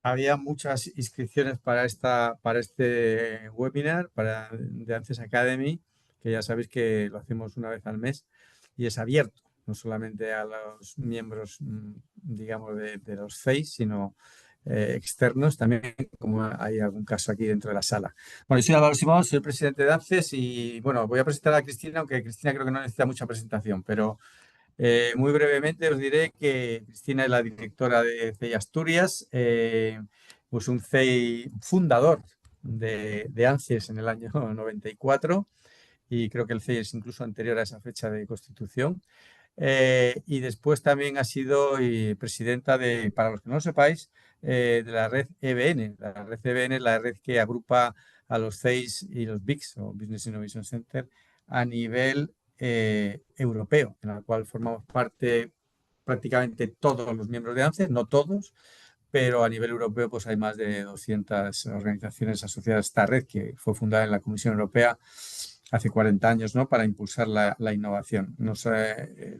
había muchas inscripciones para este webinar de ANSES Academy, que ya sabéis que lo hacemos una vez al mes y es abierto, no solamente a los miembros, digamos, de los FACE, sino externos también, como hay algún caso aquí dentro de la sala. Bueno, yo soy Álvaro Simón, soy el presidente de ANSES y, bueno, voy a presentar a Cristina, aunque Cristina creo que no necesita mucha presentación, pero muy brevemente os diré que Cristina es la directora de CEI Asturias, pues un CEI fundador de ANSES en el año 94 y creo que el CEI es incluso anterior a esa fecha de constitución. Y después también ha sido presidenta para los que no lo sepáis, de la red EBN. La red EBN es la red que agrupa a los CEIs y los BICs, o Business Innovation Center, a nivel europeo, en la cual formamos parte prácticamente todos los miembros de ANCE, no todos, pero a nivel europeo pues hay más de 200 organizaciones asociadas a esta red que fue fundada en la Comisión Europea hace 40 años, ¿no? Para impulsar la innovación. No sé,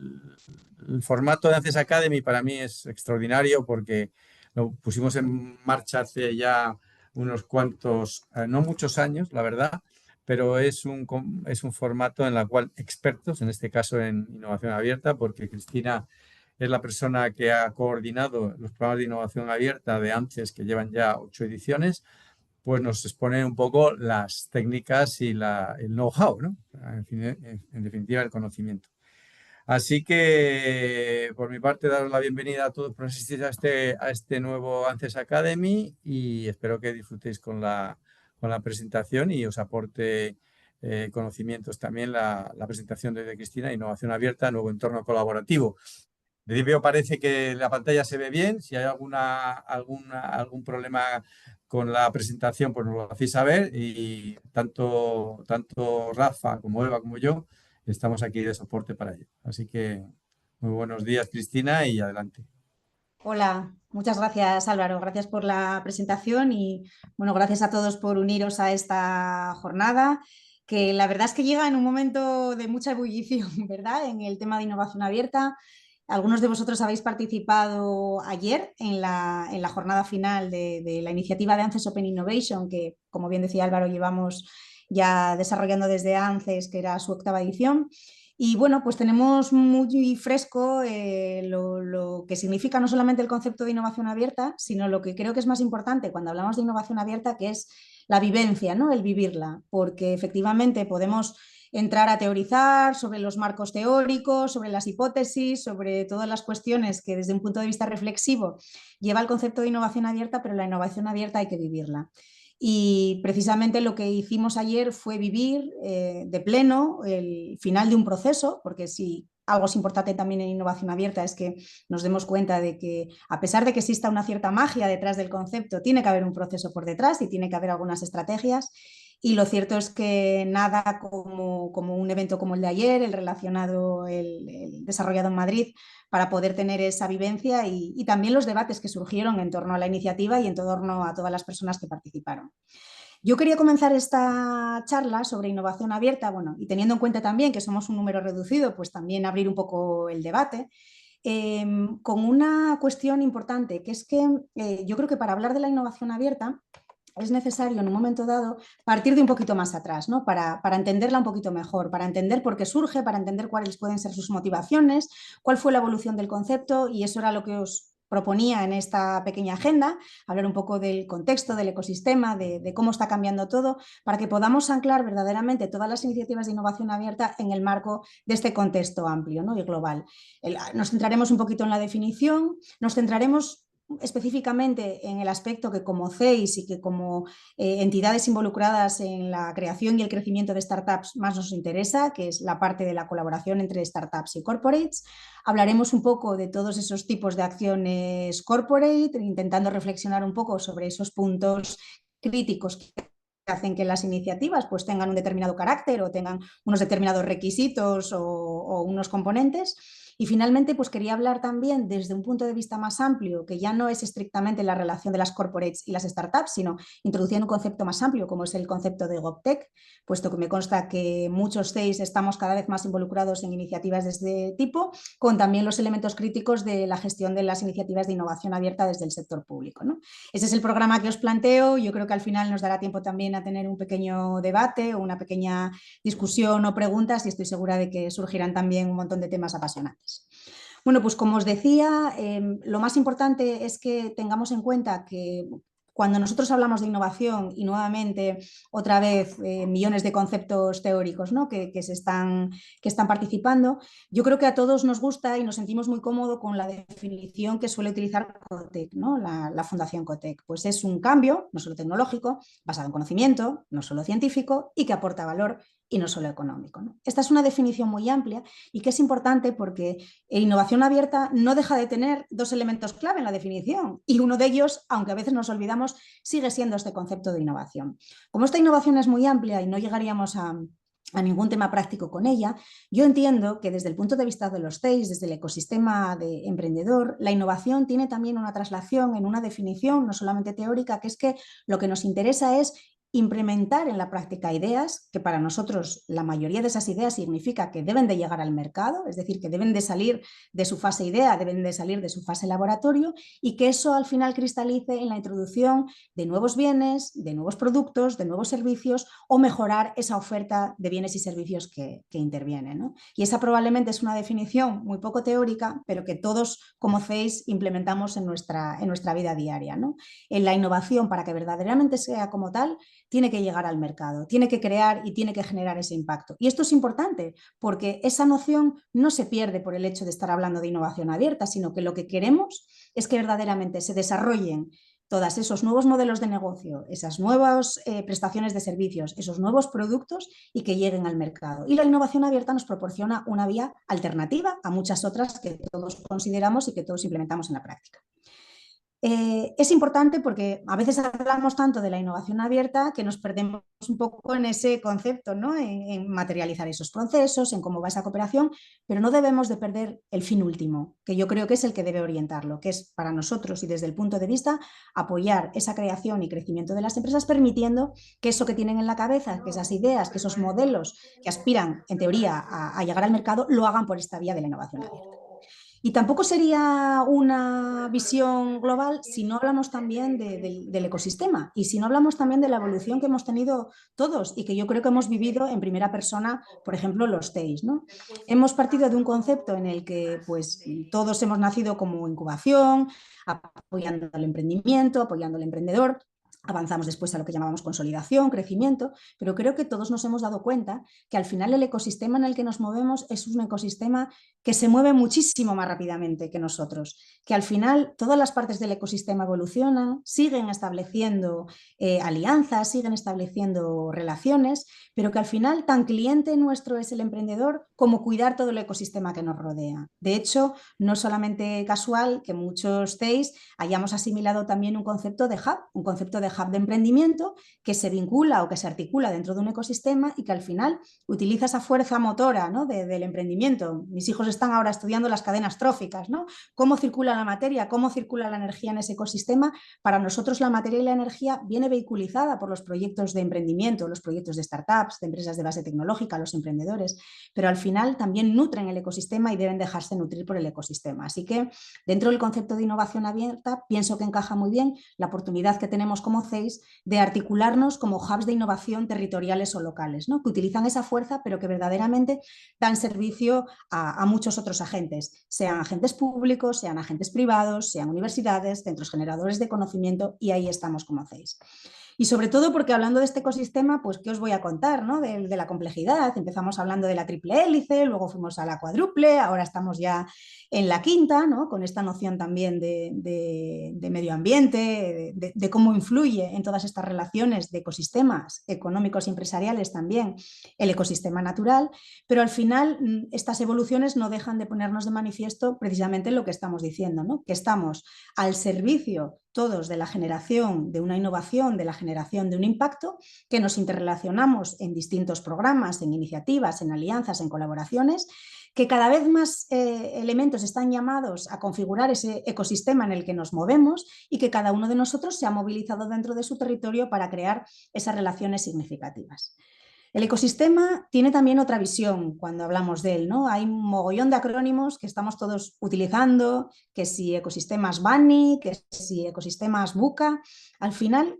el formato de ANSES Academy para mí es extraordinario porque lo pusimos en marcha hace ya unos cuantos, no muchos años, la verdad, pero es un formato en el cual expertos, en este caso en innovación abierta, porque Cristina es la persona que ha coordinado los programas de innovación abierta de ANSES que llevan ya 8 ediciones, pues nos expone un poco las técnicas y el know-how, ¿no? En definitiva, el conocimiento. Así que, por mi parte, daros la bienvenida a todos por asistir a este nuevo ANSES Academy y espero que disfrutéis con la presentación y os aporte conocimientos también la presentación de Cristina, Innovación Abierta, Nuevo Entorno Colaborativo. De principio parece que la pantalla se ve bien. Si hay algún problema con la presentación, pues nos lo hacéis saber. Y tanto Rafa como Eva como yo estamos aquí de soporte para ello. Así que muy buenos días, Cristina, y adelante. Hola, muchas gracias Álvaro, gracias por la presentación y bueno, gracias a todos por uniros a esta jornada, que la verdad es que llega en un momento de mucha ebullición, ¿verdad? En el tema de innovación abierta. Algunos de vosotros habéis participado ayer en la jornada final de la iniciativa de ANCES Open Innovation, que como bien decía Álvaro, llevamos ya desarrollando desde ANCES, que era su 8ª edición. Y bueno, pues tenemos muy fresco lo que significa no solamente el concepto de innovación abierta, sino lo que creo que es más importante cuando hablamos de innovación abierta, que es la vivencia, ¿no? El vivirla, porque efectivamente podemos entrar a teorizar sobre los marcos teóricos, sobre las hipótesis, sobre todas las cuestiones que desde un punto de vista reflexivo lleva el concepto de innovación abierta, pero la innovación abierta hay que vivirla. Y precisamente lo que hicimos ayer fue vivir de pleno el final de un proceso, porque si algo es importante también en innovación abierta es que nos demos cuenta de que a pesar de que exista una cierta magia detrás del concepto, tiene que haber un proceso por detrás y tiene que haber algunas estrategias. Y lo cierto es que nada como un evento como el de ayer, el desarrollado en Madrid, para poder tener esa vivencia y también los debates que surgieron en torno a la iniciativa y en torno a todas las personas que participaron. Yo quería comenzar esta charla sobre innovación abierta, bueno, y teniendo en cuenta también que somos un número reducido, pues también abrir un poco el debate, con una cuestión importante, que es que yo creo que para hablar de la innovación abierta es necesario en un momento dado partir de un poquito más atrás, ¿no? Para entenderla un poquito mejor, para entender por qué surge, para entender cuáles pueden ser sus motivaciones, cuál fue la evolución del concepto, y eso era lo que os proponía en esta pequeña agenda, hablar un poco del contexto, del ecosistema, de cómo está cambiando todo, para que podamos anclar verdaderamente todas las iniciativas de innovación abierta en el marco de este contexto amplio, ¿no? Y global. Nos centraremos un poquito en la definición, nos centraremos específicamente en el aspecto que como CEIS y que como entidades involucradas en la creación y el crecimiento de startups más nos interesa, que es la parte de la colaboración entre startups y corporates. Hablaremos un poco de todos esos tipos de acciones corporate, intentando reflexionar un poco sobre esos puntos críticos que hacen que las iniciativas pues tengan un determinado carácter o tengan unos determinados requisitos o unos componentes. Y finalmente, pues quería hablar también desde un punto de vista más amplio, que ya no es estrictamente la relación de las corporates y las startups, sino introduciendo un concepto más amplio, como es el concepto de GovTech, puesto que me consta que muchos CEIs estamos cada vez más involucrados en iniciativas de este tipo, con también los elementos críticos de la gestión de las iniciativas de innovación abierta desde el sector público, ¿no? Ese es el programa que os planteo. Yo creo que al final nos dará tiempo también a tener un pequeño debate o una pequeña discusión o preguntas, y estoy segura de que surgirán también un montón de temas apasionantes. Bueno, pues como os decía, lo más importante es que tengamos en cuenta que cuando nosotros hablamos de innovación, y nuevamente otra vez millones de conceptos teóricos, ¿no? que están participando, yo creo que a todos nos gusta y nos sentimos muy cómodos con la definición que suele utilizar COTEC, ¿no? la Fundación COTEC. Pues es un cambio, no solo tecnológico, basado en conocimiento, no solo científico, y que aporta valor y no solo económico, ¿no? Esta es una definición muy amplia y que es importante porque innovación abierta no deja de tener dos elementos clave en la definición, y uno de ellos, aunque a veces nos olvidamos, sigue siendo este concepto de innovación. Como esta innovación es muy amplia y no llegaríamos a ningún tema práctico con ella, yo entiendo que desde el punto de vista de los CEIs, desde el ecosistema de emprendedor, la innovación tiene también una traslación en una definición no solamente teórica, que es que lo que nos interesa es implementar en la práctica ideas, que para nosotros la mayoría de esas ideas significa que deben de llegar al mercado, es decir, que deben de salir de su fase idea, deben de salir de su fase laboratorio, y que eso al final cristalice en la introducción de nuevos bienes, de nuevos productos, de nuevos servicios, o mejorar esa oferta de bienes y servicios que intervienen, ¿no? Y esa probablemente es una definición muy poco teórica, pero que todos como CEIs implementamos en nuestra vida diaria, ¿no? En la innovación, para que verdaderamente sea como tal, tiene que llegar al mercado, tiene que crear y tiene que generar ese impacto. Y esto es importante porque esa noción no se pierde por el hecho de estar hablando de innovación abierta, sino que lo que queremos es que verdaderamente se desarrollen todos esos nuevos modelos de negocio, esas nuevas prestaciones de servicios, esos nuevos productos, y que lleguen al mercado. Y la innovación abierta nos proporciona una vía alternativa a muchas otras que todos consideramos y que todos implementamos en la práctica. Es importante porque a veces hablamos tanto de la innovación abierta que nos perdemos un poco en ese concepto, ¿no? En materializar esos procesos, en cómo va esa cooperación, pero no debemos de perder el fin último, que yo creo que es el que debe orientarlo, que es para nosotros y desde el punto de vista apoyar esa creación y crecimiento de las empresas, permitiendo que eso que tienen en la cabeza, que esas ideas, que esos modelos que aspiran en teoría a llegar al mercado, lo hagan por esta vía de la innovación abierta. Y tampoco sería una visión global si no hablamos también del ecosistema, y si no hablamos también de la evolución que hemos tenido todos y que yo creo que hemos vivido en primera persona, por ejemplo, los TEIs, ¿no? Hemos partido de un concepto en el que pues, todos hemos nacido como incubación, apoyando el emprendimiento, apoyando al emprendedor. Avanzamos después a lo que llamamos consolidación, crecimiento, pero creo que todos nos hemos dado cuenta que al final el ecosistema en el que nos movemos es un ecosistema que se mueve muchísimo más rápidamente que nosotros, que al final todas las partes del ecosistema evolucionan, siguen estableciendo alianzas, siguen estableciendo relaciones, pero que al final tan cliente nuestro es el emprendedor como cuidar todo el ecosistema que nos rodea. De hecho, no es solamente casual que muchos CEIs hayamos asimilado también un concepto de hub de emprendimiento que se vincula o que se articula dentro de un ecosistema y que al final utiliza esa fuerza motora, ¿no? del emprendimiento. Mis hijos están ahora estudiando las cadenas tróficas, ¿no? Cómo circula la materia, cómo circula la energía en ese ecosistema. Para nosotros la materia y la energía viene vehiculizada por los proyectos de emprendimiento, los proyectos de startups, de empresas de base tecnológica, los emprendedores, pero al final también nutren el ecosistema y deben dejarse nutrir por el ecosistema. Así que dentro del concepto de innovación abierta pienso que encaja muy bien la oportunidad que tenemos como CEIs de articularnos como hubs de innovación territoriales o locales, ¿no? Que utilizan esa fuerza pero que verdaderamente dan servicio a muchos otros agentes, sean agentes públicos, sean agentes privados, sean universidades, centros generadores de conocimiento, y ahí estamos como CEIs. Y sobre todo porque hablando de este ecosistema, pues ¿qué os voy a contar, ¿no? de la complejidad? Empezamos hablando de la triple hélice, luego fuimos a la cuádruple, ahora estamos ya en la quinta, ¿no? Con esta noción también de medio ambiente, de cómo influye en todas estas relaciones de ecosistemas económicos y empresariales también el ecosistema natural, pero al final estas evoluciones no dejan de ponernos de manifiesto precisamente lo que estamos diciendo, ¿no? Que estamos al servicio todos de la generación de una innovación, de la generación de un impacto, que nos interrelacionamos en distintos programas, en iniciativas, en alianzas, en colaboraciones, que cada vez más elementos están llamados a configurar ese ecosistema en el que nos movemos y que cada uno de nosotros se ha movilizado dentro de su territorio para crear esas relaciones significativas. El ecosistema tiene también otra visión cuando hablamos de él, ¿no? Hay un mogollón de acrónimos que estamos todos utilizando, que si ecosistemas BANI, que si ecosistemas BUCA. Al final,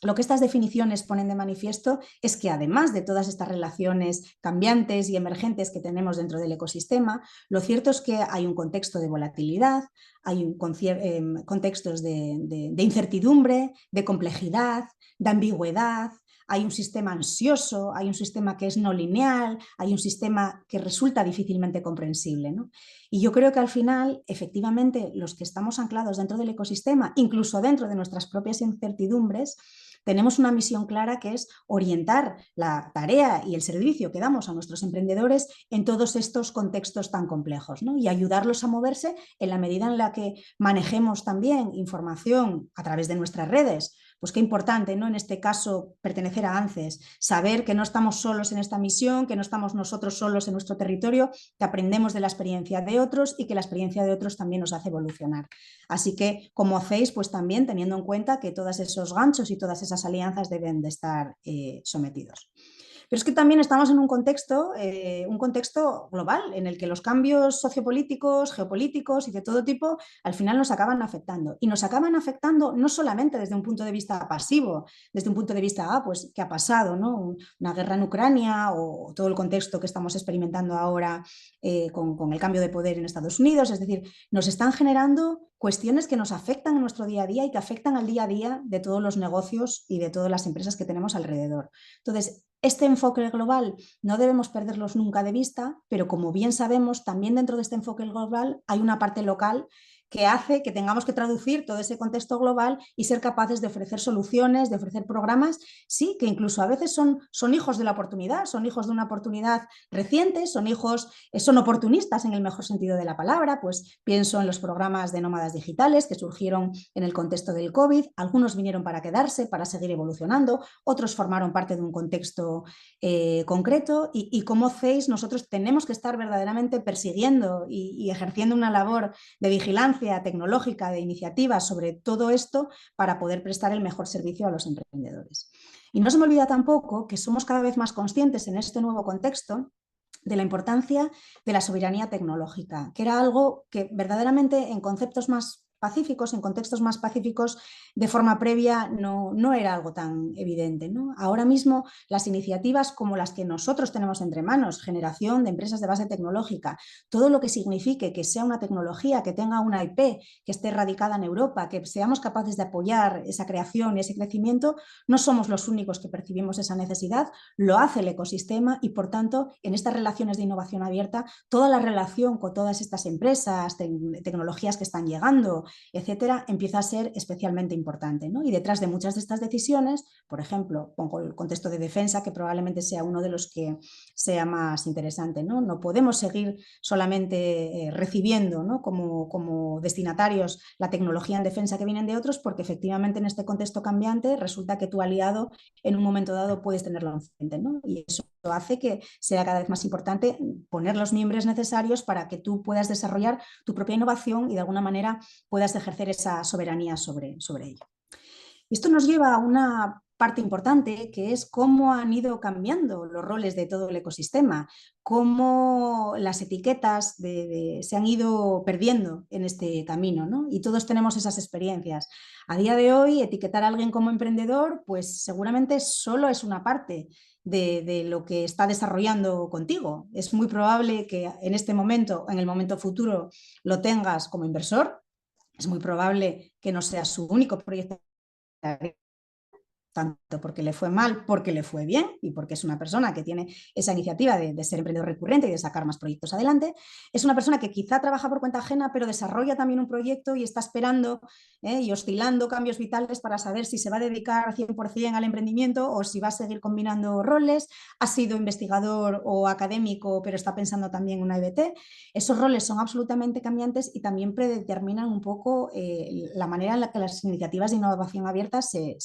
lo que estas definiciones ponen de manifiesto es que además de todas estas relaciones cambiantes y emergentes que tenemos dentro del ecosistema, lo cierto es que hay un contexto de volatilidad, hay contextos de incertidumbre, de complejidad, de ambigüedad. Hay un sistema ansioso, hay un sistema que es no lineal, hay un sistema que resulta difícilmente comprensible, ¿no? Y yo creo que al final, efectivamente, los que estamos anclados dentro del ecosistema, incluso dentro de nuestras propias incertidumbres, tenemos una misión clara que es orientar la tarea y el servicio que damos a nuestros emprendedores en todos estos contextos tan complejos, ¿no? Y ayudarlos a moverse en la medida en la que manejemos también información a través de nuestras redes. Pues qué importante, ¿no? En este caso, pertenecer a ANCES, saber que no estamos solos en esta misión, que no estamos nosotros solos en nuestro territorio, que aprendemos de la experiencia de otros y que la experiencia de otros también nos hace evolucionar. Así que, como hacéis, pues también teniendo en cuenta que todos esos ganchos y todas esas alianzas deben de estar sometidos. Pero es que también estamos en un contexto global en el que los cambios sociopolíticos, geopolíticos y de todo tipo al final nos acaban afectando. Y nos acaban afectando no solamente desde un punto de vista pasivo, desde un punto de vista, pues, ¿qué ha pasado? ¿No? Una guerra en Ucrania o todo el contexto que estamos experimentando ahora con el cambio de poder en Estados Unidos. Es decir, nos están generando cuestiones que nos afectan en nuestro día a día y que afectan al día a día de todos los negocios y de todas las empresas que tenemos alrededor. Entonces, este enfoque global no debemos perderlos nunca de vista, pero como bien sabemos, también dentro de este enfoque global hay una parte local que hace que tengamos que traducir todo ese contexto global y ser capaces de ofrecer soluciones, de ofrecer programas, sí, que incluso a veces son hijos de la oportunidad, son hijos de una oportunidad reciente, son oportunistas en el mejor sentido de la palabra, pues pienso en los programas de nómadas digitales que surgieron en el contexto del COVID, algunos vinieron para quedarse, para seguir evolucionando, otros formaron parte de un contexto concreto y como CEIS nosotros tenemos que estar verdaderamente persiguiendo y ejerciendo una labor de vigilancia tecnológica, de iniciativa sobre todo esto para poder prestar el mejor servicio a los emprendedores. Y no se me olvida tampoco que somos cada vez más conscientes en este nuevo contexto de la importancia de la soberanía tecnológica, que era algo que verdaderamente en conceptos más pacíficos, en contextos más pacíficos, de forma previa no era algo tan evidente, ¿no? Ahora mismo las iniciativas como las que nosotros tenemos entre manos, generación de empresas de base tecnológica, todo lo que signifique que sea una tecnología, que tenga una IP, que esté radicada en Europa, que seamos capaces de apoyar esa creación y ese crecimiento, no somos los únicos que percibimos esa necesidad, lo hace el ecosistema y por tanto en estas relaciones de innovación abierta, toda la relación con todas estas empresas, tecnologías que están llegando, etcétera, empieza a ser especialmente importante, ¿no? Y detrás de muchas de estas decisiones, por ejemplo, pongo el contexto de defensa, que probablemente sea uno de los que sea más interesante, ¿no? No podemos seguir solamente recibiendo, ¿no? como destinatarios la tecnología en defensa que vienen de otros, porque efectivamente en este contexto cambiante resulta que tu aliado en un momento dado puedes tenerlo enfrente, ¿no? Y eso hace que sea cada vez más importante poner los miembros necesarios para que tú puedas desarrollar tu propia innovación y de alguna manera puedas ejercer esa soberanía sobre ello. Esto nos lleva a una parte importante que es cómo han ido cambiando los roles de todo el ecosistema, cómo las etiquetas se han ido perdiendo en este camino, ¿no? Y todos tenemos esas experiencias. A día de hoy, etiquetar a alguien como emprendedor, pues seguramente solo es una parte de lo que está desarrollando contigo. Es muy probable que en este momento, en el momento futuro, lo tengas como inversor. Es muy probable que no sea su único proyecto, tanto porque le fue mal, porque le fue bien y porque es una persona que tiene esa iniciativa de ser emprendedor recurrente y de sacar más proyectos adelante. Es una persona que quizá trabaja por cuenta ajena, pero desarrolla también un proyecto y está esperando y oscilando cambios vitales para saber si se va a dedicar 100% al emprendimiento o si va a seguir combinando roles. Ha sido investigador o académico, pero está pensando también en una EBT. Esos roles son absolutamente cambiantes y también predeterminan un poco la manera en la que las iniciativas de innovación abierta se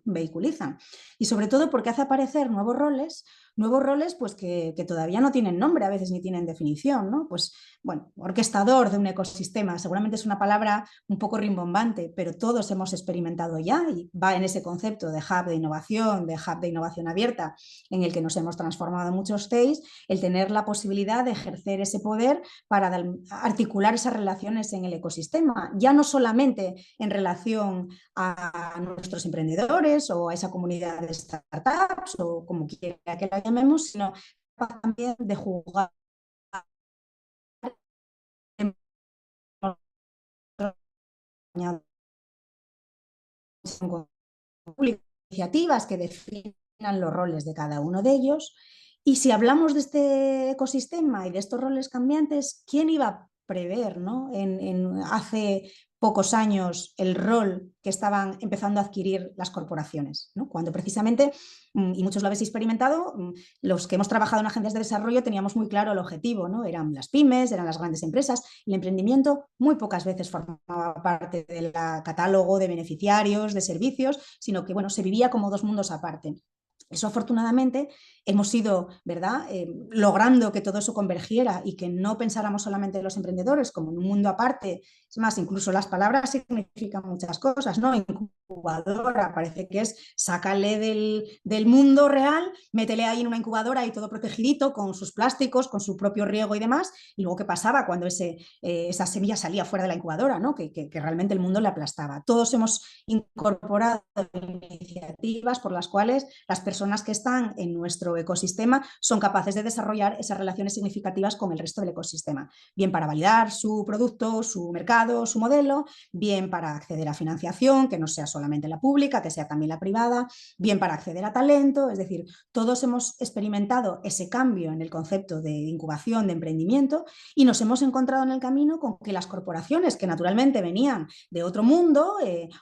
vehiculizan. Y sobre todo porque hace aparecer nuevos roles nuevos roles pues que todavía no tienen nombre, a veces ni tienen definición, ¿no? Pues bueno, orquestador de un ecosistema, seguramente es una palabra un poco rimbombante, pero todos hemos experimentado ya y va en ese concepto de hub de innovación abierta, en el que nos hemos transformado muchos TEIs, el tener la posibilidad de ejercer ese poder para articular esas relaciones en el ecosistema, ya no solamente en relación a nuestros emprendedores o a esa comunidad de startups o como quiera que la llamemos, sino también de jugar iniciativas que definan los roles de cada uno de ellos. Y si hablamos de este ecosistema y de estos roles cambiantes, ¿quién iba a prever, ¿no? Hace pocos años el rol que estaban empezando a adquirir las corporaciones, ¿no? Cuando precisamente, y muchos lo habéis experimentado, los que hemos trabajado en agencias de desarrollo teníamos muy claro el objetivo, ¿no? Eran las pymes, eran las grandes empresas, el emprendimiento muy pocas veces formaba parte del catálogo de beneficiarios, de servicios, sino que bueno, se vivía como dos mundos aparte. Eso afortunadamente hemos ido, ¿verdad? Logrando que todo eso convergiera y que no pensáramos solamente en los emprendedores como en un mundo aparte. Es más, incluso las palabras significan muchas cosas, ¿no? Incubadora, parece que es sácale del mundo real, métele ahí en una incubadora y todo protegidito con sus plásticos, con su propio riego y demás. Y luego, ¿qué pasaba cuando esa semilla salía fuera de la incubadora, ¿no? Que realmente el mundo le aplastaba. Todos hemos incorporado iniciativas por las cuales las personas que están en nuestro ecosistema son capaces de desarrollar esas relaciones significativas con el resto del ecosistema, bien para validar su producto, su mercado, su modelo, bien para acceder a financiación, que no sea solamente la pública, que sea también la privada, bien para acceder a talento, es decir, todos hemos experimentado ese cambio en el concepto de incubación, de emprendimiento, y nos hemos encontrado en el camino con que las corporaciones, que naturalmente venían de otro mundo,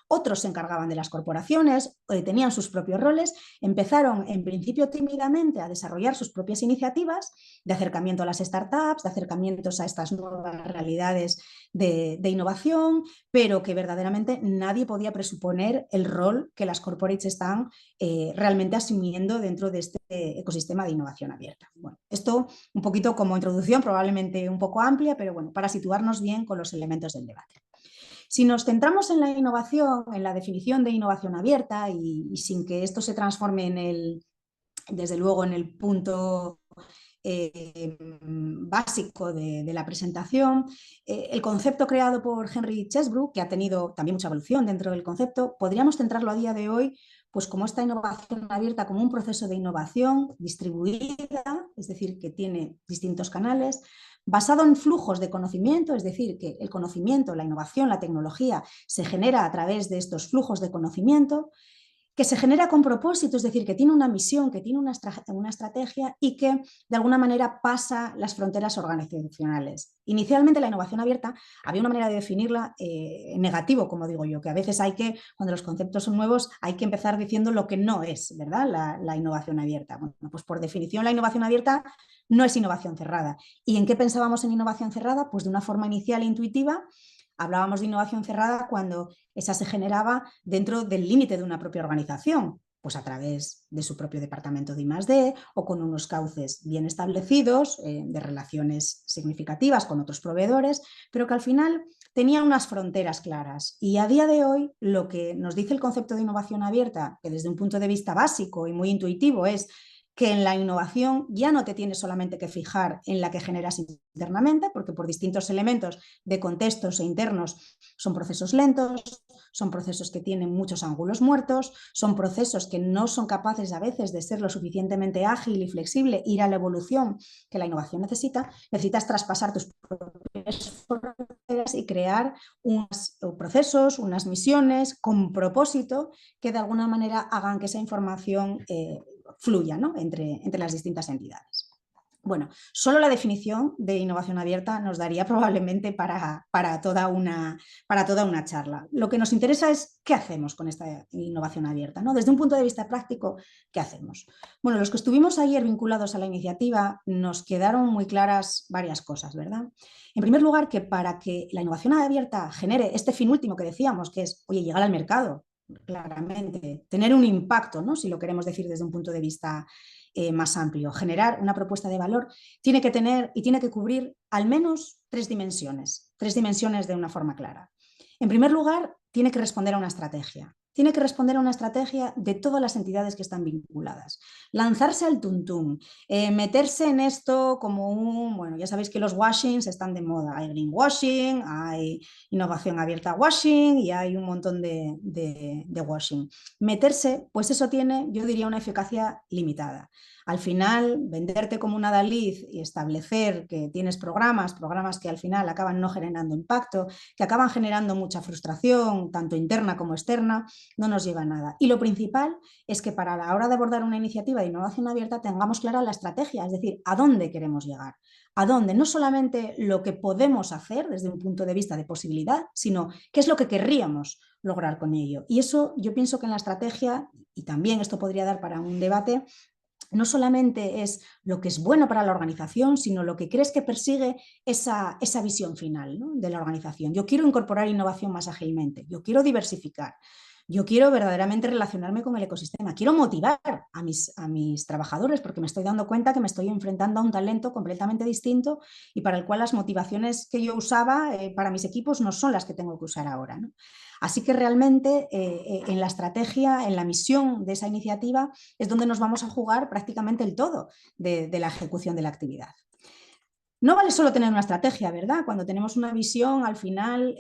otros se encargaban de las corporaciones, tenían sus propios roles, empezaron en principio tímidamente a desarrollar sus propias iniciativas de acercamiento a las startups, de acercamientos a estas nuevas realidades de innovación, pero que verdaderamente nadie podía presuponer el rol que las corporates están realmente asumiendo dentro de este ecosistema de innovación abierta. Bueno, esto un poquito como introducción, probablemente un poco amplia, pero bueno, para situarnos bien con los elementos del debate. Si nos centramos en la innovación, en la definición de innovación abierta y sin que esto se transforme desde luego en el punto básico de la presentación, el concepto creado por Henry Chesbrough, que ha tenido también mucha evolución dentro del concepto, podríamos centrarlo a día de hoy pues como esta innovación abierta, como un proceso de innovación distribuida, es decir, que tiene distintos canales, basado en flujos de conocimiento, es decir, que el conocimiento, la innovación, la tecnología se genera a través de estos flujos de conocimiento, que se genera con propósito, es decir, que tiene una misión, que tiene una estrategia y que de alguna manera pasa las fronteras organizacionales. Inicialmente la innovación abierta había una manera de definirla en negativo, como digo yo, que a veces cuando los conceptos son nuevos, hay que empezar diciendo lo que no es, ¿verdad? La innovación abierta. Bueno, pues por definición la innovación abierta no es innovación cerrada. ¿Y en qué pensábamos en innovación cerrada? Pues de una forma inicial e intuitiva. Hablábamos de innovación cerrada cuando esa se generaba dentro del límite de una propia organización, pues a través de su propio departamento de I+D o con unos cauces bien establecidos de relaciones significativas con otros proveedores, pero que al final tenía unas fronteras claras. Y a día de hoy lo que nos dice el concepto de innovación abierta, que desde un punto de vista básico y muy intuitivo es que en la innovación ya no te tienes solamente que fijar en la que generas internamente, porque por distintos elementos de contextos e internos son procesos lentos, son procesos que tienen muchos ángulos muertos, son procesos que no son capaces a veces de ser lo suficientemente ágil y flexible, ir a la evolución que la innovación necesita. Necesitas traspasar tus propias fronteras y crear unos procesos, unas misiones con propósito que de alguna manera hagan que esa información fluya, ¿no? entre las distintas entidades. Bueno, solo la definición de innovación abierta nos daría probablemente para toda una charla. Lo que nos interesa es qué hacemos con esta innovación abierta, ¿no? Desde un punto de vista práctico, ¿qué hacemos? Bueno, los que estuvimos ayer vinculados a la iniciativa nos quedaron muy claras varias cosas, ¿verdad? En primer lugar, que para que la innovación abierta genere este fin último que decíamos, que es, oye, llegar al mercado, claramente, tener un impacto, ¿no? Si lo queremos decir desde un punto de vista más amplio. Generar una propuesta de valor tiene que tener y tiene que cubrir al menos tres dimensiones de una forma clara. En primer lugar, tiene que responder a una estrategia. Tiene que responder a una estrategia de todas las entidades que están vinculadas. Lanzarse al tuntún, meterse en esto como bueno, ya sabéis que los washings están de moda. Hay greenwashing, hay innovación abierta washing y hay un montón de washing. Meterse, pues eso tiene, yo diría, una eficacia limitada. Al final, venderte como una Dalí y establecer que tienes programas que al final acaban no generando impacto, que acaban generando mucha frustración, tanto interna como externa, no nos lleva a nada. Y lo principal es que para la hora de abordar una iniciativa de innovación abierta tengamos clara la estrategia, es decir, a dónde queremos llegar. A dónde, no solamente lo que podemos hacer desde un punto de vista de posibilidad, sino qué es lo que querríamos lograr con ello. Y eso yo pienso que en la estrategia, y también esto podría dar para un debate, no solamente es lo que es bueno para la organización, sino lo que crees que persigue esa visión final, ¿no?, de la organización. Yo quiero incorporar innovación más ágilmente, yo quiero diversificar, yo quiero verdaderamente relacionarme con el ecosistema, quiero motivar a mis trabajadores porque me estoy dando cuenta que me estoy enfrentando a un talento completamente distinto y para el cual las motivaciones que yo usaba para mis equipos no son las que tengo que usar ahora, ¿no? Así que realmente en la estrategia, en la misión de esa iniciativa es donde nos vamos a jugar prácticamente el todo de la ejecución de la actividad. No vale solo tener una estrategia, ¿verdad? Cuando tenemos una visión, al final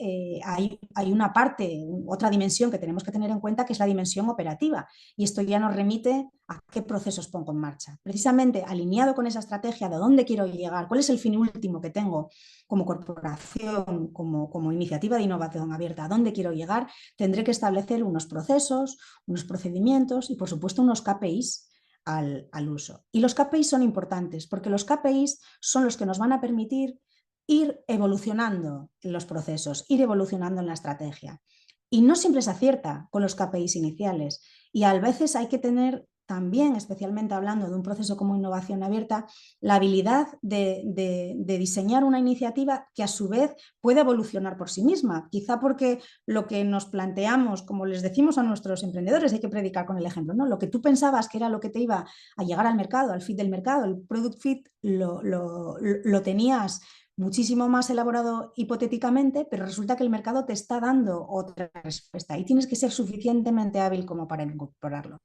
hay una parte, otra dimensión que tenemos que tener en cuenta, que es la dimensión operativa. Y esto ya nos remite a qué procesos pongo en marcha. Precisamente alineado con esa estrategia de dónde quiero llegar, cuál es el fin último que tengo como corporación, como iniciativa de innovación abierta, a dónde quiero llegar, tendré que establecer unos procesos, unos procedimientos y, por supuesto, unos KPIs al uso. Y los KPIs son importantes porque los KPIs son los que nos van a permitir ir evolucionando en los procesos, ir evolucionando en la estrategia. Y no siempre se acierta con los KPIs iniciales y a veces hay que tener también, especialmente hablando de un proceso como innovación abierta, la habilidad de diseñar una iniciativa que a su vez pueda evolucionar por sí misma. Quizá porque lo que nos planteamos, como les decimos a nuestros emprendedores, hay que predicar con el ejemplo, ¿no? Lo que tú pensabas que era lo que te iba a llegar al mercado, al fit del mercado, el product fit, lo tenías muchísimo más elaborado hipotéticamente, pero resulta que el mercado te está dando otra respuesta y tienes que ser suficientemente hábil como para incorporarlo.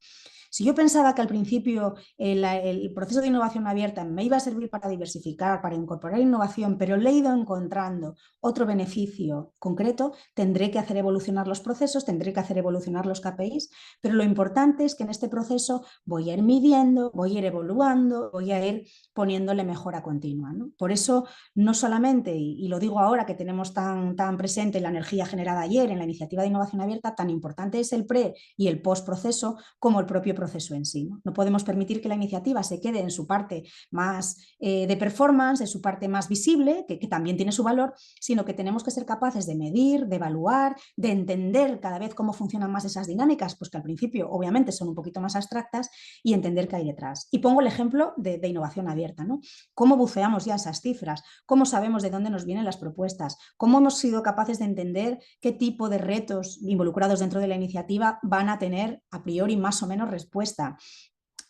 Si yo pensaba que al principio el proceso de innovación abierta me iba a servir para diversificar, para incorporar innovación, pero le he ido encontrando otro beneficio concreto, tendré que hacer evolucionar los procesos, tendré que hacer evolucionar los KPIs, pero lo importante es que en este proceso voy a ir midiendo, voy a ir evaluando, voy a ir poniéndole mejora continua, ¿no? Por eso, no solamente, y lo digo ahora que tenemos tan presente la energía generada ayer en la iniciativa de innovación abierta, tan importante es el pre y el post proceso como el propio proceso en sí, ¿no? No podemos permitir que la iniciativa se quede en su parte más de performance, en su parte más visible, que también tiene su valor, sino que tenemos que ser capaces de medir, de evaluar, de entender cada vez cómo funcionan más esas dinámicas, pues que al principio obviamente son un poquito más abstractas, y entender qué hay detrás. Y pongo el ejemplo de innovación abierta, ¿no? ¿Cómo buceamos ya esas cifras? ¿Cómo sabemos de dónde nos vienen las propuestas? ¿Cómo hemos sido capaces de entender qué tipo de retos involucrados dentro de la iniciativa van a tener a priori más o menos respuesta?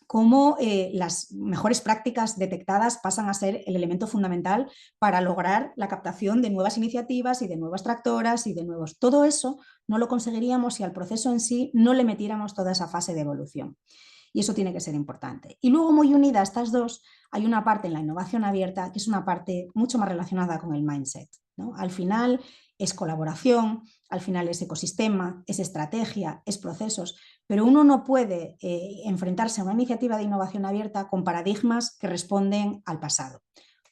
Cómo las mejores prácticas detectadas pasan a ser el elemento fundamental para lograr la captación de nuevas iniciativas y de nuevas tractoras y de nuevos. Todo eso no lo conseguiríamos si al proceso en sí no le metiéramos toda esa fase de evolución. Y eso tiene que ser importante. Y luego, muy unida a estas dos, hay una parte en la innovación abierta que es una parte mucho más relacionada con el mindset, ¿no? Al final es colaboración, al final es ecosistema, es estrategia, es procesos, pero uno no puede enfrentarse a una iniciativa de innovación abierta con paradigmas que responden al pasado.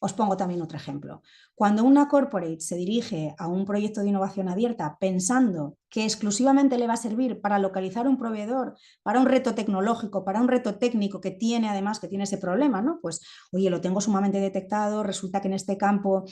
Os pongo también otro ejemplo. Cuando una corporate se dirige a un proyecto de innovación abierta pensando que exclusivamente le va a servir para localizar un proveedor, para un reto tecnológico, para un reto técnico que tiene además que tiene ese problema, ¿no? Pues, oye, lo tengo sumamente detectado, resulta que en este campo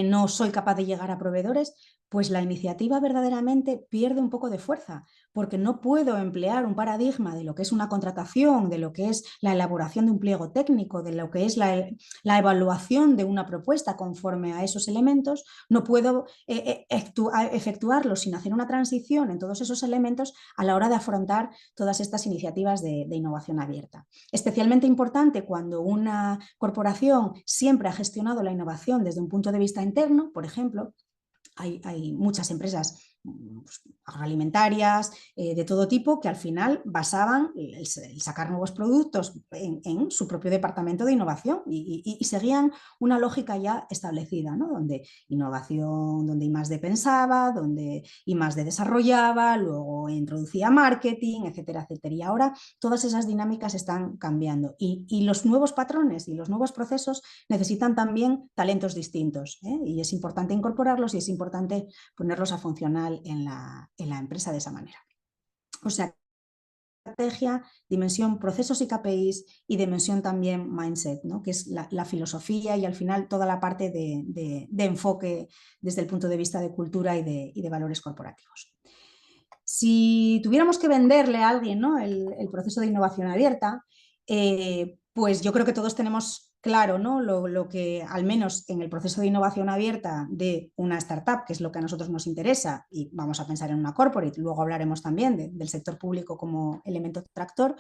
no soy capaz de llegar a proveedores, pues la iniciativa verdaderamente pierde un poco de fuerza, porque no puedo emplear un paradigma de lo que es una contratación, de lo que es la elaboración de un pliego técnico, de lo que es la evaluación de una propuesta conforme a esos elementos, no puedo efectuarlo sin hacer una transición en todos esos elementos a la hora de afrontar todas estas iniciativas de innovación abierta. Especialmente importante cuando una corporación siempre ha gestionado la innovación desde un punto de vista interno, por ejemplo, hay muchas empresas pues, agroalimentarias de todo tipo que al final basaban el sacar nuevos productos en su propio departamento de innovación y seguían una lógica ya establecida, ¿no? Donde innovación, donde I+D pensaba, donde I+D desarrollaba, luego introducía marketing, etcétera, etcétera. Y ahora todas esas dinámicas están cambiando y los nuevos patrones y los nuevos procesos necesitan también talentos distintos, ¿eh? Y es importante incorporarlos y es importante ponerlos a funcionar en la empresa de esa manera. O sea, estrategia, dimensión procesos y KPIs y dimensión también mindset, ¿no? Que es la filosofía y al final toda la parte de enfoque desde el punto de vista de cultura y de valores corporativos. Si tuviéramos que venderle a alguien, ¿no? el proceso de innovación abierta, pues yo creo que todos tenemos claro, ¿no? lo que al menos en el proceso de innovación abierta de una startup, que es lo que a nosotros nos interesa, y vamos a pensar en una corporate, luego hablaremos también del sector público como elemento tractor,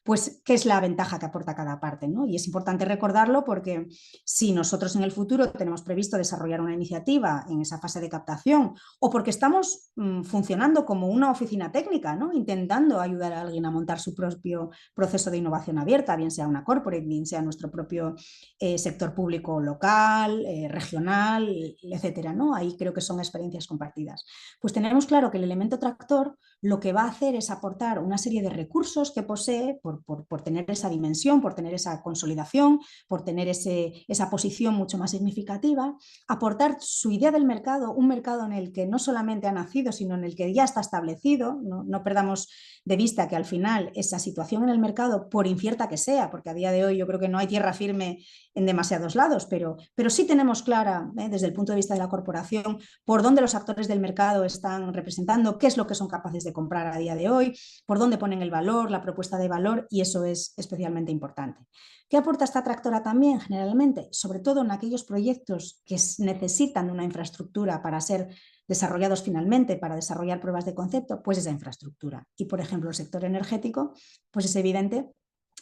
pues qué es la ventaja que aporta cada parte, ¿no? Y es importante recordarlo porque si nosotros en el futuro tenemos previsto desarrollar una iniciativa en esa fase de captación o porque estamos funcionando como una oficina técnica, ¿no? Intentando ayudar a alguien a montar su propio proceso de innovación abierta, bien sea una corporate, bien sea nuestro propio sector público local, regional, etcétera, ¿no? Ahí creo que son experiencias compartidas. Pues tenemos claro que el elemento tractor lo que va a hacer es aportar una serie de recursos que posee por tener esa dimensión, por tener esa consolidación, por tener esa posición mucho más significativa, aportar su idea del mercado, un mercado en el que no solamente ha nacido, sino en el que ya está establecido. No perdamos de vista que al final esa situación en el mercado, por incierta que sea, porque a día de hoy yo creo que no hay tierra firme en demasiados lados, pero sí tenemos clara, desde el punto de vista de la corporación, por dónde los actores del mercado están representando, qué es lo que son capaces de comprar a día de hoy, por dónde ponen el valor, la propuesta de valor, y eso es especialmente importante. ¿Qué aporta esta tractora también generalmente? Sobre todo en aquellos proyectos que necesitan una infraestructura para ser desarrollados finalmente, para desarrollar pruebas de concepto, pues esa infraestructura. Y por ejemplo, el sector energético, pues es evidente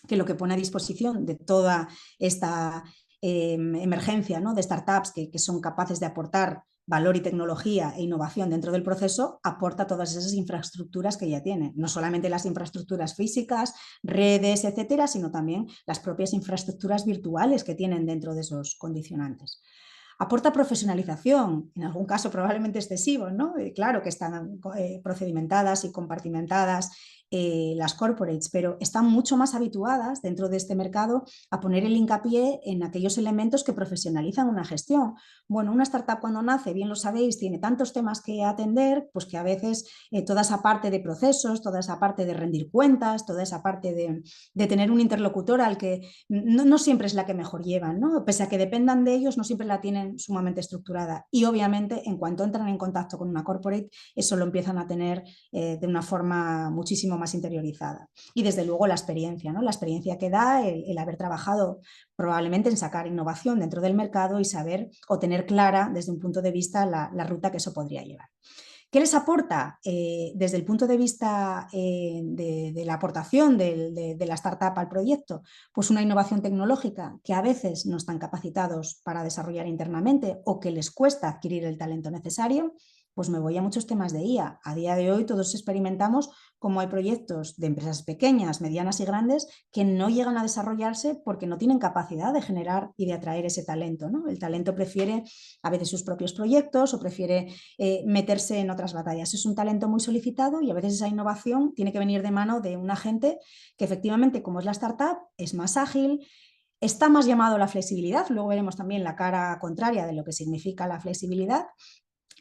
que lo que pone a disposición de toda esta emergencia, ¿no? de startups que son capaces de aportar valor y tecnología e innovación dentro del proceso, aporta todas esas infraestructuras que ya tiene. No solamente las infraestructuras físicas, redes, etcétera, sino también las propias infraestructuras virtuales que tienen dentro de esos condicionantes. Aporta profesionalización, en algún caso probablemente excesivo, ¿no? Claro que están procedimentadas y compartimentadas las corporates, pero están mucho más habituadas dentro de este mercado a poner el hincapié en aquellos elementos que profesionalizan una gestión. Bueno, una startup cuando nace, bien lo sabéis, tiene tantos temas que atender, pues que a veces toda esa parte de procesos, toda esa parte de rendir cuentas, toda esa parte de tener un interlocutor al que no siempre es la que mejor llevan, ¿no? Pese a que dependan de ellos, no siempre la tienen sumamente estructurada. Y obviamente, en cuanto entran en contacto con una corporate, eso lo empiezan a tener de una forma muchísimo más interiorizada. Y desde luego la experiencia, ¿no? La experiencia que da el haber trabajado probablemente en sacar innovación dentro del mercado y saber o tener clara desde un punto de vista la ruta que eso podría llevar. ¿Qué les aporta desde el punto de vista de la aportación de la startup al proyecto? Pues una innovación tecnológica que a veces no están capacitados para desarrollar internamente o que les cuesta adquirir el talento necesario. Pues me voy a muchos temas de IA. A día de hoy todos experimentamos cómo hay proyectos de empresas pequeñas, medianas y grandes que no llegan a desarrollarse porque no tienen capacidad de generar y de atraer ese talento, ¿no? El talento prefiere a veces sus propios proyectos o prefiere meterse en otras batallas. Es un talento muy solicitado y a veces esa innovación tiene que venir de mano de un agente que efectivamente, como es la startup, es más ágil, está más llamado a la flexibilidad, luego veremos también la cara contraria de lo que significa la flexibilidad,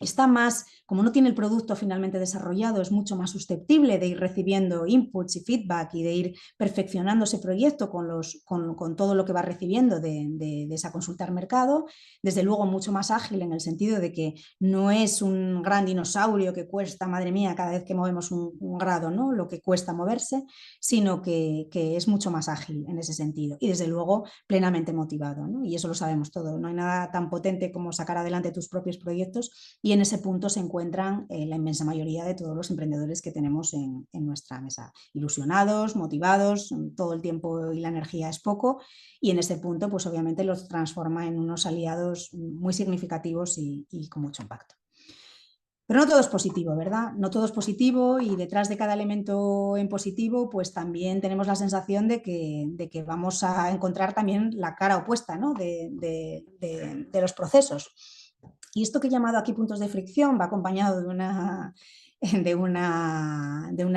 está más como no tiene el producto finalmente desarrollado, es mucho más susceptible de ir recibiendo inputs y feedback y de ir perfeccionando ese proyecto con todo lo que va recibiendo de esa consulta al mercado. Desde luego mucho más ágil en el sentido de que no es un gran dinosaurio que cuesta, madre mía, cada vez que movemos un grado, ¿no? Lo que cuesta moverse, sino que es mucho más ágil en ese sentido y desde luego plenamente motivado, ¿no? Y eso lo sabemos todo, no hay nada tan potente como sacar adelante tus propios proyectos y en ese punto se encuentran la inmensa mayoría de todos los emprendedores que tenemos en nuestra mesa, ilusionados, motivados, todo el tiempo y la energía es poco y en ese punto pues obviamente los transforma en unos aliados muy significativos y con mucho impacto. Pero no todo es positivo, ¿verdad? No todo es positivo y detrás de cada elemento en positivo, pues también tenemos la sensación de que vamos a encontrar también la cara opuesta, ¿no? de los procesos. Y esto que he llamado aquí puntos de fricción va acompañado de una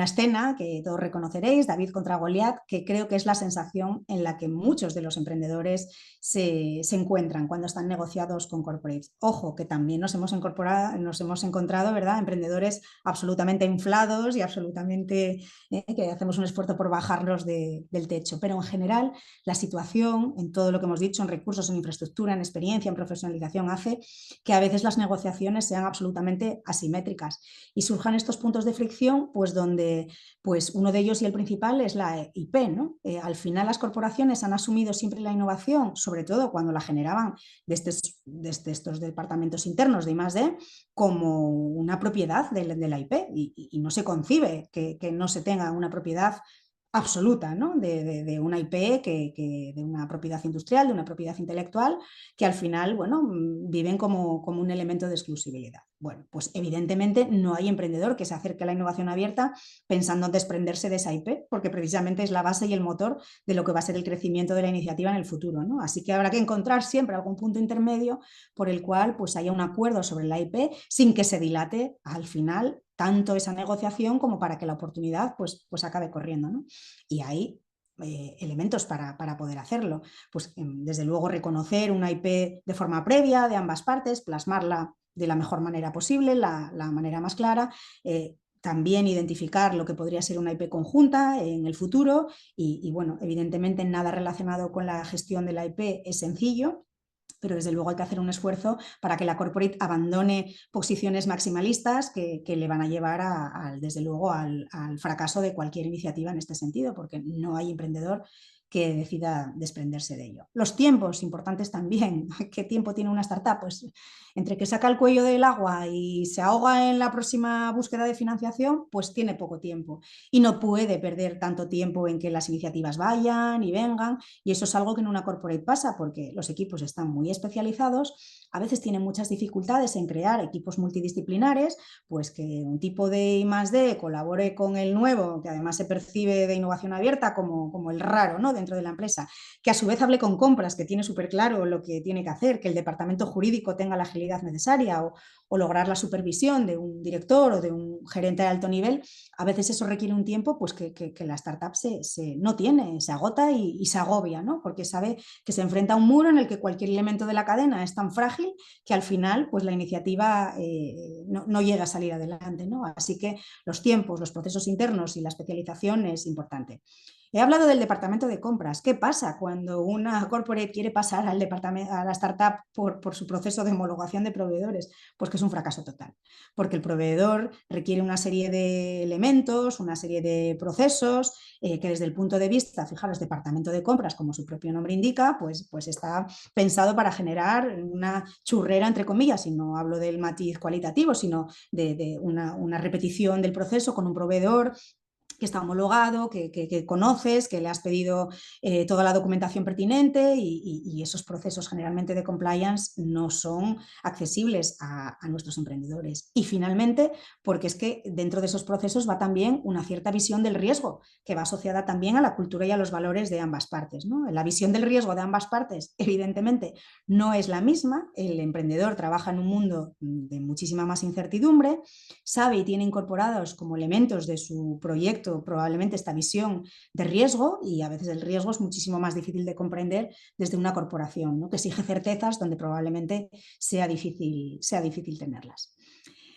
escena que todos reconoceréis, David contra Goliat, que creo que es la sensación en la que muchos de los emprendedores se encuentran cuando están negociados con corporates. Ojo, que también nos hemos encontrado, ¿verdad? Emprendedores absolutamente inflados y absolutamente que hacemos un esfuerzo por bajarlos del techo. Pero en general, la situación, en todo lo que hemos dicho, en recursos, en infraestructura, en experiencia, en profesionalización, hace que a veces las negociaciones sean absolutamente asimétricas y surjan estos puntos de fricción, pues donde pues uno de ellos y el principal es la IP, ¿no? Al final las corporaciones han asumido siempre la innovación, sobre todo cuando la generaban desde estos departamentos internos de I+D, como una propiedad de la IP y no se concibe que no se tenga una propiedad absoluta, ¿no? de una IP, de una propiedad industrial, de una propiedad intelectual, que al final, bueno, viven como un elemento de exclusividad. Bueno, pues evidentemente no hay emprendedor que se acerque a la innovación abierta pensando en desprenderse de esa IP, porque precisamente es la base y el motor de lo que va a ser el crecimiento de la iniciativa en el futuro, ¿no? Así que habrá que encontrar siempre algún punto intermedio por el cual pues haya un acuerdo sobre la IP sin que se dilate al final tanto esa negociación como para que la oportunidad pues acabe corriendo, ¿no? Y hay elementos para poder hacerlo. Pues desde luego reconocer una IP de forma previa de ambas partes, plasmarla de la mejor manera posible, la manera más clara, también identificar lo que podría ser una IP conjunta en el futuro y bueno, evidentemente nada relacionado con la gestión de la IP es sencillo, pero desde luego hay que hacer un esfuerzo para que la corporate abandone posiciones maximalistas que le van a llevar desde luego al fracaso de cualquier iniciativa en este sentido, porque no hay emprendedor que decida desprenderse de ello. Los tiempos importantes también. ¿Qué tiempo tiene una startup? Pues entre que saca el cuello del agua y se ahoga en la próxima búsqueda de financiación, pues tiene poco tiempo y no puede perder tanto tiempo en que las iniciativas vayan y vengan, y eso es algo que en una corporate pasa porque los equipos están muy especializados, a veces tienen muchas dificultades en crear equipos multidisciplinares, pues que un tipo de I+D colabore con el nuevo, que además se percibe de innovación abierta como el raro, ¿no? Dentro de la empresa, que a su vez hable con compras, que tiene súper claro lo que tiene que hacer, que el departamento jurídico tenga la agilidad necesaria o lograr la supervisión de un director o de un gerente de alto nivel, a veces eso requiere un tiempo pues que la startup no tiene, se agota y se agobia, ¿no? Porque sabe que se enfrenta a un muro en el que cualquier elemento de la cadena es tan frágil que al final pues la iniciativa no llega a salir adelante, ¿no? Así que los tiempos, los procesos internos y la especialización es importante. He hablado del departamento de compras. ¿Qué pasa cuando una corporate quiere pasar a la startup por su proceso de homologación de proveedores? Pues que es un fracaso total, porque el proveedor requiere una serie de elementos, una serie de procesos que desde el punto de vista, fijaros, departamento de compras, como su propio nombre indica, pues está pensado para generar una churrera, entre comillas, y no hablo del matiz cualitativo, sino de una repetición del proceso con un proveedor que está homologado, que conoces, que le has pedido toda la documentación pertinente y esos procesos generalmente de compliance no son accesibles a nuestros emprendedores. Y finalmente, porque es que dentro de esos procesos va también una cierta visión del riesgo, que va asociada también a la cultura y a los valores de ambas partes, ¿no? La visión del riesgo de ambas partes, evidentemente, no es la misma. El emprendedor trabaja en un mundo de muchísima más incertidumbre, sabe y tiene incorporados como elementos de su proyecto probablemente esta visión de riesgo, y a veces el riesgo es muchísimo más difícil de comprender desde una corporación, ¿no? Que exige certezas donde probablemente sea difícil tenerlas.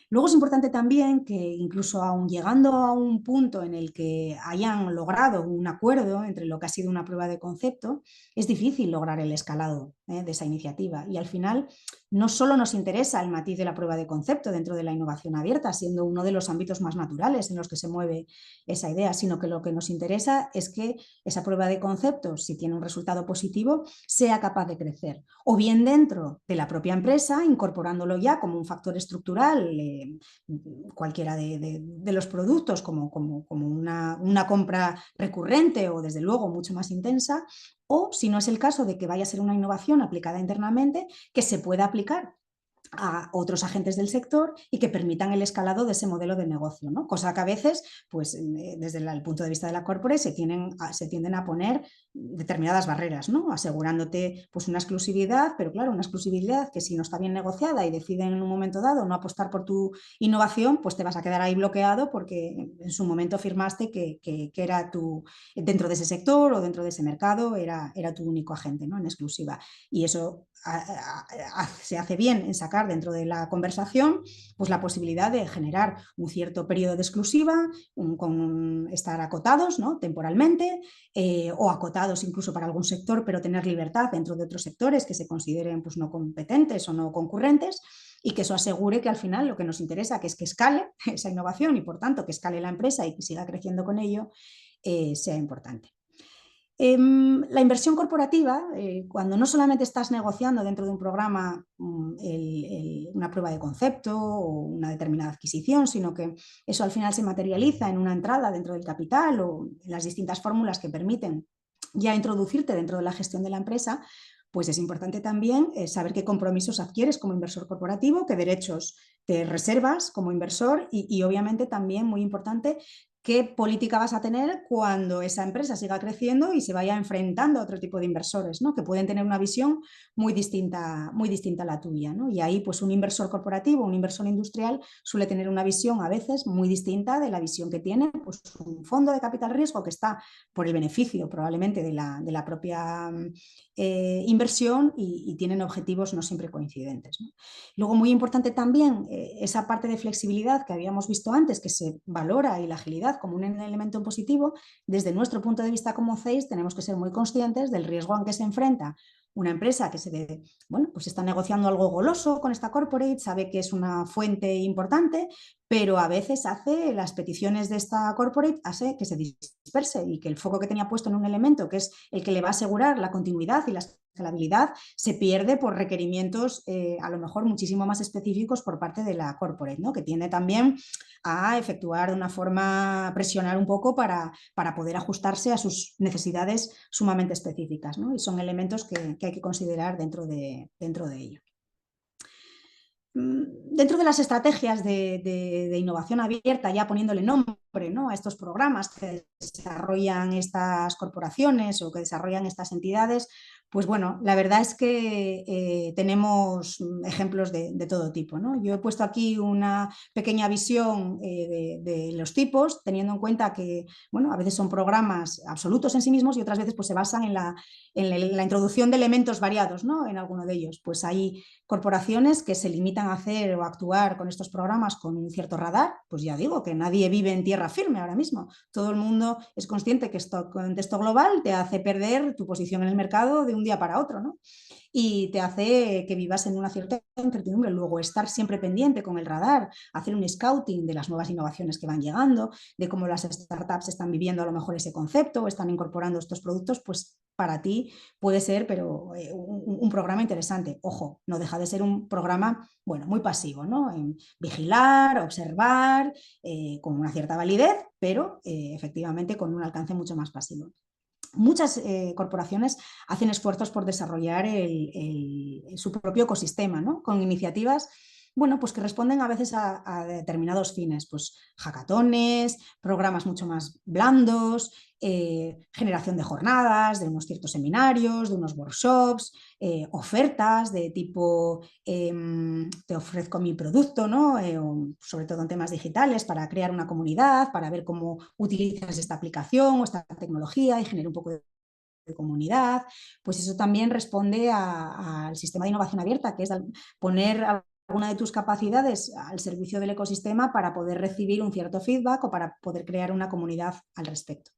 Luego es importante también que incluso aun llegando a un punto en el que hayan logrado un acuerdo entre lo que ha sido una prueba de concepto, es difícil lograr el escalado de esa iniciativa. Y al final no solo nos interesa el matiz de la prueba de concepto dentro de la innovación abierta, siendo uno de los ámbitos más naturales en los que se mueve esa idea, sino que lo que nos interesa es que esa prueba de concepto, si tiene un resultado positivo, sea capaz de crecer. O bien dentro de la propia empresa, incorporándolo ya como un factor estructural, cualquiera de los productos, como una compra recurrente o desde luego mucho más intensa, o si no es el caso de que vaya a ser una innovación aplicada internamente, que se pueda aplicar a otros agentes del sector y que permitan el escalado de ese modelo de negocio, ¿no? Cosa que a veces, pues desde el punto de vista de la corporate, se tienden a poner determinadas barreras, ¿no? Asegurándote pues una exclusividad, pero claro, una exclusividad que si no está bien negociada y deciden en un momento dado no apostar por tu innovación, pues te vas a quedar ahí bloqueado porque en su momento firmaste que era tu, dentro de ese sector o dentro de ese mercado, era tu único agente, ¿no? En exclusiva. Y eso se hace bien en sacar dentro de la conversación pues la posibilidad de generar un cierto periodo de exclusiva, estar acotados, ¿no? Temporalmente, o acotados incluso para algún sector, pero tener libertad dentro de otros sectores que se consideren pues, no competentes o no concurrentes, y que eso asegure que al final lo que nos interesa, que es que escale esa innovación y por tanto que escale la empresa y que siga creciendo con ello, sea importante. La inversión corporativa, cuando no solamente estás negociando dentro de un programa una prueba de concepto o una determinada adquisición, sino que eso al final se materializa en una entrada dentro del capital o en las distintas fórmulas que permiten ya introducirte dentro de la gestión de la empresa, pues es importante también saber qué compromisos adquieres como inversor corporativo, qué derechos te reservas como inversor y obviamente también muy importante qué política vas a tener cuando esa empresa siga creciendo y se vaya enfrentando a otro tipo de inversores, ¿no? Que pueden tener una visión muy distinta a la tuya, ¿no? Y ahí pues un inversor corporativo, un inversor industrial suele tener una visión a veces muy distinta de la visión que tiene pues, un fondo de capital riesgo que está por el beneficio probablemente de la propia inversión y tienen objetivos no siempre coincidentes, ¿no? Luego, muy importante también, esa parte de flexibilidad que habíamos visto antes, que se valora y la agilidad como un elemento positivo, desde nuestro punto de vista como CEIS tenemos que ser muy conscientes del riesgo al que se enfrenta una empresa que bueno, pues está negociando algo goloso con esta corporate, sabe que es una fuente importante, pero a veces hace las peticiones de esta corporate, hace que se disperse y que el foco que tenía puesto en un elemento, que es el que le va a asegurar la continuidad y la escalabilidad, se pierde por requerimientos a lo mejor muchísimo más específicos por parte de la corporate, ¿no? Que tiende también a efectuar de una forma, presionar un poco para poder ajustarse a sus necesidades sumamente específicas, ¿no? Y son elementos que hay que considerar dentro de ello. Dentro de las estrategias de innovación abierta, ya poniéndole nombre, ¿no?, a estos programas que desarrollan estas corporaciones o que desarrollan estas entidades, pues bueno, la verdad es que tenemos ejemplos de todo tipo, ¿no? Yo he puesto aquí una pequeña visión de los tipos, teniendo en cuenta que, bueno, a veces son programas absolutos en sí mismos y otras veces pues, se basan en la introducción de elementos variados, ¿no?, en alguno de ellos. Pues hay corporaciones que se limitan a hacer o a actuar con estos programas con un cierto radar, pues ya digo que nadie vive en tierra firme ahora mismo. Todo el mundo es consciente que esto, contexto global te hace perder tu posición en el mercado de un día para otro, ¿no? Y te hace que vivas en una cierta incertidumbre. Luego, estar siempre pendiente con el radar, hacer un scouting de las nuevas innovaciones que van llegando, de cómo las startups están viviendo a lo mejor ese concepto o están incorporando estos productos, pues para ti puede ser, pero un programa interesante. Ojo, no deja de ser un programa, bueno, muy pasivo, ¿no? En vigilar, observar, con una cierta validez, pero efectivamente con un alcance mucho más pasivo. Muchas corporaciones hacen esfuerzos por desarrollar su propio ecosistema, ¿no? Con iniciativas, bueno, pues que responden a veces a determinados fines, pues hackatones, programas mucho más blandos, generación de jornadas, de unos ciertos seminarios, de unos workshops, ofertas de tipo te ofrezco mi producto, ¿no? Sobre todo en temas digitales, para crear una comunidad, para ver cómo utilizas esta aplicación o esta tecnología y generar un poco de comunidad. Pues eso también responde al sistema de innovación abierta, que es poner alguna de tus capacidades al servicio del ecosistema para poder recibir un cierto feedback o para poder crear una comunidad al respecto.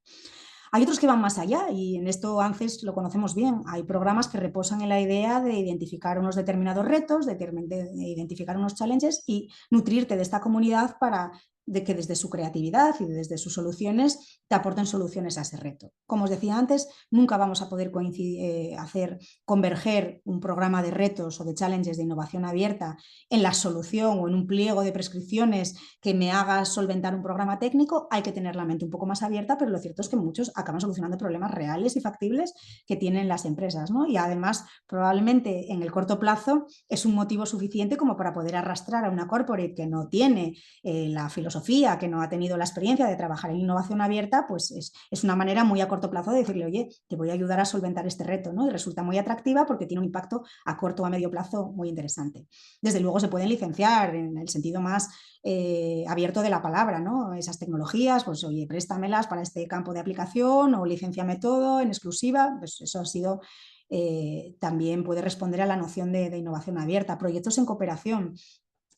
Hay otros que van más allá y en esto ANCES lo conocemos bien. Hay programas que reposan en la idea de identificar unos determinados retos, de identificar unos challenges y nutrirte de esta comunidad para de que desde su creatividad y desde sus soluciones te aporten soluciones a ese reto. Como os decía antes, nunca vamos a poder hacer converger un programa de retos o de challenges de innovación abierta en la solución o en un pliego de prescripciones que me haga solventar un programa técnico. Hay que tener la mente un poco más abierta, pero lo cierto es que muchos acaban solucionando problemas reales y factibles que tienen las empresas, ¿no? Y además, probablemente en el corto plazo es un motivo suficiente como para poder arrastrar a una corporate que no tiene la filosofía, que no ha tenido la experiencia de trabajar en innovación abierta, pues es una manera muy a corto plazo de decirle, oye, te voy a ayudar a solventar este reto, ¿no? Y resulta muy atractiva porque tiene un impacto a corto o a medio plazo muy interesante. Desde luego se pueden licenciar en el sentido más abierto de la palabra, ¿no? Esas tecnologías, pues oye, préstamelas para este campo de aplicación o licenciame todo en exclusiva, pues eso ha sido también puede responder a la noción de innovación abierta. Proyectos en cooperación.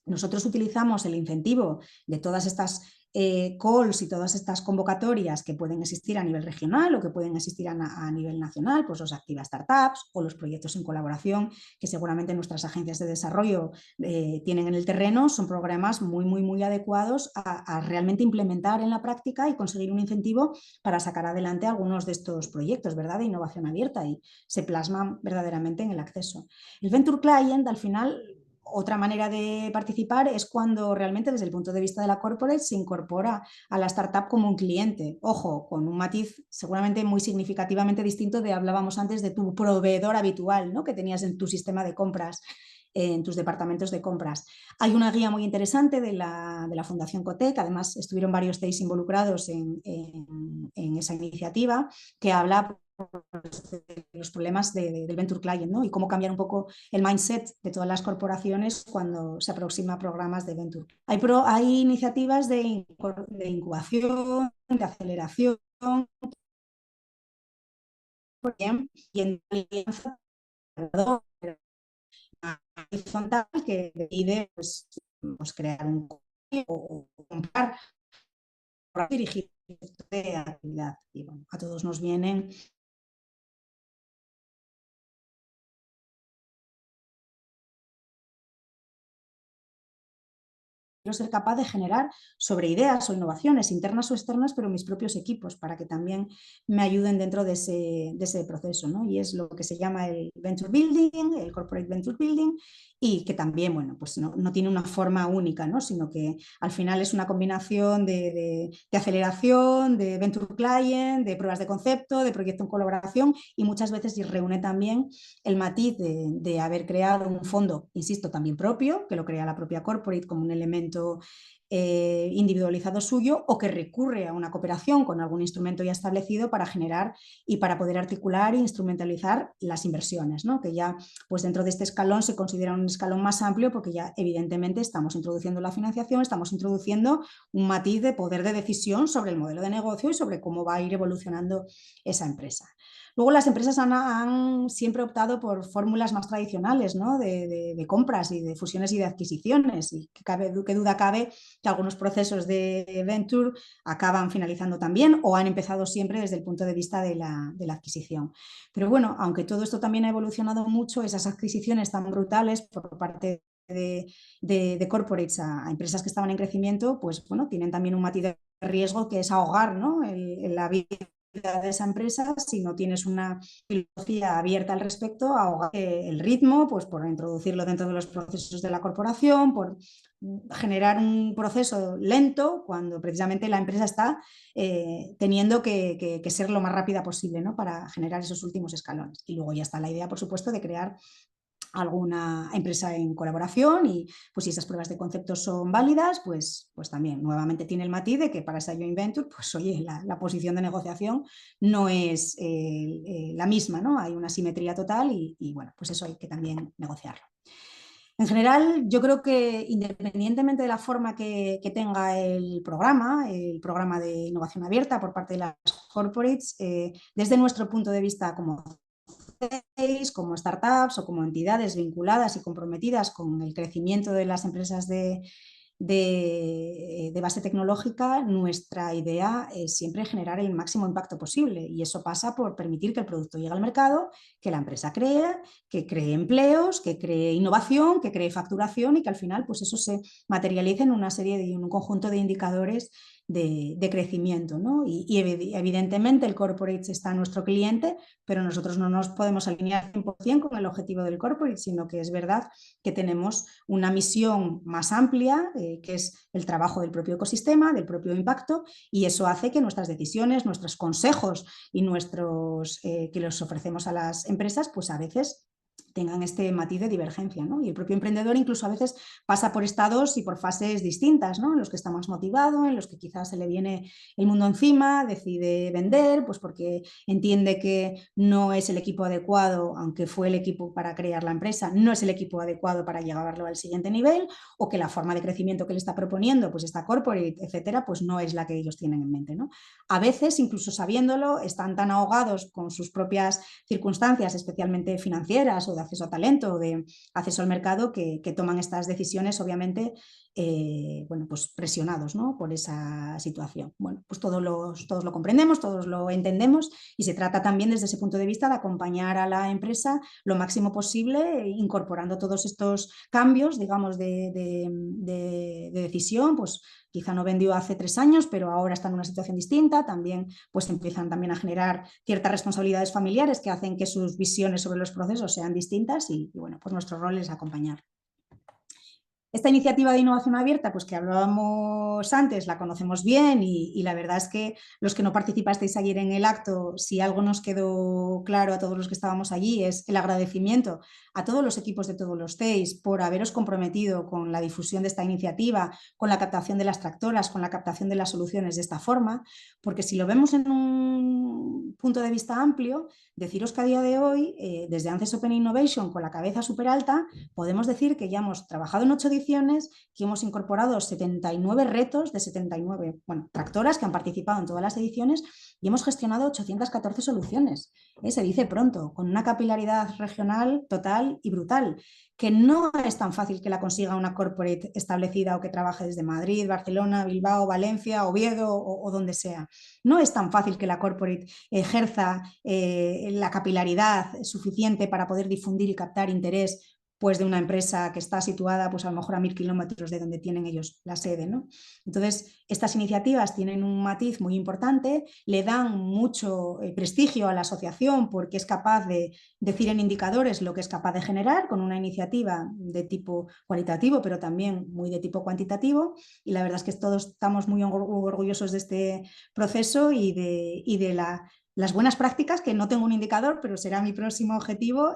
Nosotros utilizamos el incentivo de todas estas calls y todas estas convocatorias que pueden existir a nivel regional o que pueden existir a nivel nacional, pues los Activa Startups o los proyectos en colaboración que seguramente nuestras agencias de desarrollo tienen en el terreno, son programas muy adecuados a realmente implementar en la práctica y conseguir un incentivo para sacar adelante algunos de estos proyectos, ¿verdad?, de innovación abierta y se plasman verdaderamente en el acceso. El Venture Client, al final, otra manera de participar es cuando realmente desde el punto de vista de la corporate se incorpora a la startup como un cliente. Ojo, con un matiz seguramente muy significativamente distinto de hablábamos antes de tu proveedor habitual, ¿no?, que tenías en tu sistema de compras, en tus departamentos de compras. Hay una guía muy interesante de la Fundación Cotec, además estuvieron varios TEIs involucrados en esa iniciativa, que habla de los problemas del Venture Client, ¿no?, y cómo cambiar un poco el mindset de todas las corporaciones cuando se aproxima a programas de Venture. Hay iniciativas de incubación, de aceleración, y en alianza horizontal que decide pues crear un o comprar dirigir de actividad. Y bueno, a todos nos vienen quiero ser capaz de generar sobre ideas o innovaciones internas o externas, pero mis propios equipos, para que también me ayuden dentro de ese proceso, ¿no? Y es lo que se llama el Venture Building, el Corporate Venture Building, y que también, bueno, pues no tiene una forma única, ¿no?, sino que al final es una combinación de aceleración, de Venture Client, de pruebas de concepto, de proyecto en colaboración, y muchas veces reúne también el matiz de haber creado un fondo, insisto, también propio, que lo crea la propia corporate como un elemento individualizado suyo, o que recurre a una cooperación con algún instrumento ya establecido para generar y para poder articular e instrumentalizar las inversiones, ¿no?, que ya pues dentro de este escalón se considera un escalón más amplio porque ya evidentemente estamos introduciendo la financiación, estamos introduciendo un matiz de poder de decisión sobre el modelo de negocio y sobre cómo va a ir evolucionando esa empresa. Luego las empresas han siempre optado por fórmulas más tradicionales, ¿no?, de compras y de fusiones y de adquisiciones, y qué duda cabe que algunos procesos de venture acaban finalizando también o han empezado siempre desde el punto de vista de la adquisición. Pero bueno, aunque todo esto también ha evolucionado mucho, esas adquisiciones tan brutales por parte de corporates a empresas que estaban en crecimiento, pues bueno, tienen también un matiz de riesgo que es ahogar, ¿no?, la vida de esa empresa si no tienes una filosofía abierta al respecto, ahogar el ritmo, pues por introducirlo dentro de los procesos de la corporación, por generar un proceso lento cuando precisamente la empresa está teniendo que ser lo más rápida posible, ¿no?, para generar esos últimos escalones. Y luego ya está la idea, por supuesto, de crear alguna empresa en colaboración y pues si esas pruebas de concepto son válidas, pues también nuevamente tiene el matiz de que para esa joint venture, pues oye, la posición de negociación no es la misma, ¿no? Hay una simetría total y bueno, pues eso hay que también negociarlo. En general, yo creo que independientemente de la forma que tenga el programa de innovación abierta por parte de las corporates, desde nuestro punto de vista como como startups o como entidades vinculadas y comprometidas con el crecimiento de las empresas de base tecnológica, nuestra idea es siempre generar el máximo impacto posible, y eso pasa por permitir que el producto llegue al mercado, que la empresa que cree empleos, que cree innovación, que cree facturación, y que al final pues eso se materialice en una serie de un conjunto de indicadores de crecimiento, ¿no? Y evidentemente el corporate está nuestro cliente, pero nosotros no nos podemos alinear 100% con el objetivo del corporate, sino que es verdad que tenemos una misión más amplia, que es el trabajo del propio ecosistema, del propio impacto, y eso hace que nuestras decisiones, nuestros consejos y que los ofrecemos a las empresas, pues a veces tengan este matiz de divergencia, ¿no? Y el propio emprendedor incluso a veces pasa por estados y por fases distintas, ¿no? En los que está más motivado, en los que quizás se le viene el mundo encima, decide vender, pues porque entiende que no es el equipo adecuado, aunque fue el equipo para crear la empresa, no es el equipo adecuado para llevarlo al siguiente nivel, o que la forma de crecimiento que le está proponiendo, pues esta corporate, etcétera, pues no es la que ellos tienen en mente, ¿no? A veces, incluso sabiéndolo, están tan ahogados con sus propias circunstancias, especialmente financieras o de acceso a talento o de acceso al mercado, que toman estas decisiones, obviamente, bueno, pues presionados, ¿no? Por esa situación. Bueno, pues todos lo comprendemos, todos lo entendemos, y se trata también desde ese punto de vista de acompañar a la empresa lo máximo posible, incorporando todos estos cambios, digamos, de decisión, pues quizá no vendió hace 3 años, pero ahora está en una situación distinta, también pues empiezan también a generar ciertas responsabilidades familiares que hacen que sus visiones sobre los procesos sean distintas, y bueno, pues nuestro rol es acompañar. Esta iniciativa de innovación abierta, pues que hablábamos antes, la conocemos bien, y la verdad es que los que no participasteis ayer en el acto, si algo nos quedó claro a todos los que estábamos allí, es el agradecimiento a todos los equipos de todos los CEIs por haberos comprometido con la difusión de esta iniciativa, con la captación de las tractoras, con la captación de las soluciones de esta forma, porque si lo vemos en un punto de vista amplio, deciros que a día de hoy, desde ANCES Open Innovation, con la cabeza súper alta, podemos decir que ya hemos trabajado en 8 ediciones, que hemos incorporado 79 retos de 79, bueno, tractoras que han participado en todas las ediciones, y hemos gestionado 814 soluciones. Se dice pronto, con una capilaridad regional total y brutal, que no es tan fácil que la consiga una corporate establecida o que trabaje desde Madrid, Barcelona, Bilbao, Valencia, Oviedo o donde sea. No es tan fácil que la corporate ejerza la capilaridad suficiente para poder difundir y captar interés, pues de una empresa que está situada pues a lo mejor a 1000 kilómetros de donde tienen ellos la sede, ¿no? Entonces, estas iniciativas tienen un matiz muy importante, le dan mucho prestigio a la asociación, porque es capaz de decir en indicadores lo que es capaz de generar con una iniciativa de tipo cualitativo, pero también muy de tipo cuantitativo, y la verdad es que todos estamos muy orgullosos de este proceso y de las buenas prácticas, que no tengo un indicador, pero será mi próximo objetivo,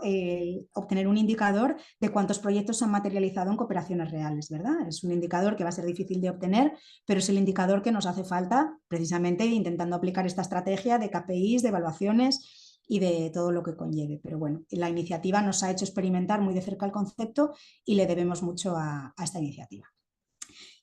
obtener un indicador de cuántos proyectos se han materializado en cooperaciones reales, ¿verdad? Es un indicador que va a ser difícil de obtener, pero es el indicador que nos hace falta precisamente intentando aplicar esta estrategia de KPIs, de evaluaciones y de todo lo que conlleve. Pero bueno, la iniciativa nos ha hecho experimentar muy de cerca el concepto, y le debemos mucho a esta iniciativa.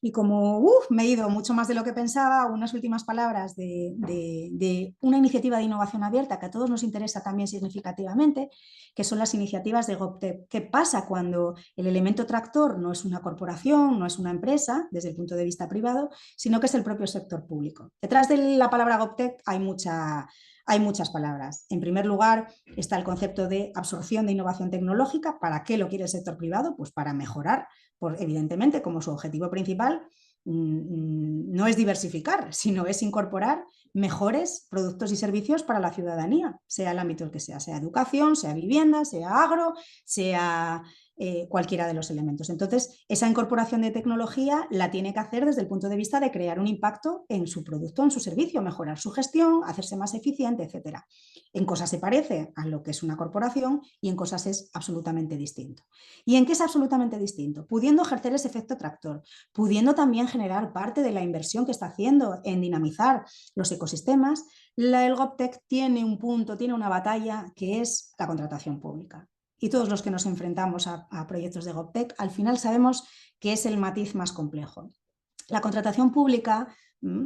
Y como me he ido mucho más de lo que pensaba, unas últimas palabras de una iniciativa de innovación abierta que a todos nos interesa también significativamente, que son las iniciativas de GovTech. ¿Qué pasa cuando el elemento tractor no es una corporación, no es una empresa desde el punto de vista privado, sino que es el propio sector público? Detrás de la palabra GovTech hay muchas palabras. En primer lugar, está el concepto de absorción de innovación tecnológica. ¿Para qué lo quiere el sector privado? Pues para mejorar, evidentemente, como su objetivo principal no es diversificar, sino es incorporar mejores productos y servicios para la ciudadanía, sea el ámbito el que sea educación, sea vivienda, sea agro, sea cualquiera de los elementos. Entonces, esa incorporación de tecnología la tiene que hacer desde el punto de vista de crear un impacto en su producto, en su servicio, mejorar su gestión, hacerse más eficiente, etcétera. En cosas se parece a lo que es una corporación, y en cosas es absolutamente distinto. ¿Y en qué es absolutamente distinto? Pudiendo ejercer ese efecto tractor, pudiendo también generar parte de la inversión que está haciendo en dinamizar los ecosistemas, el GovTech tiene un punto, tiene una batalla, que es la contratación pública. Y todos los que nos enfrentamos a proyectos de GovTech, al final sabemos que es el matiz más complejo. La contratación pública,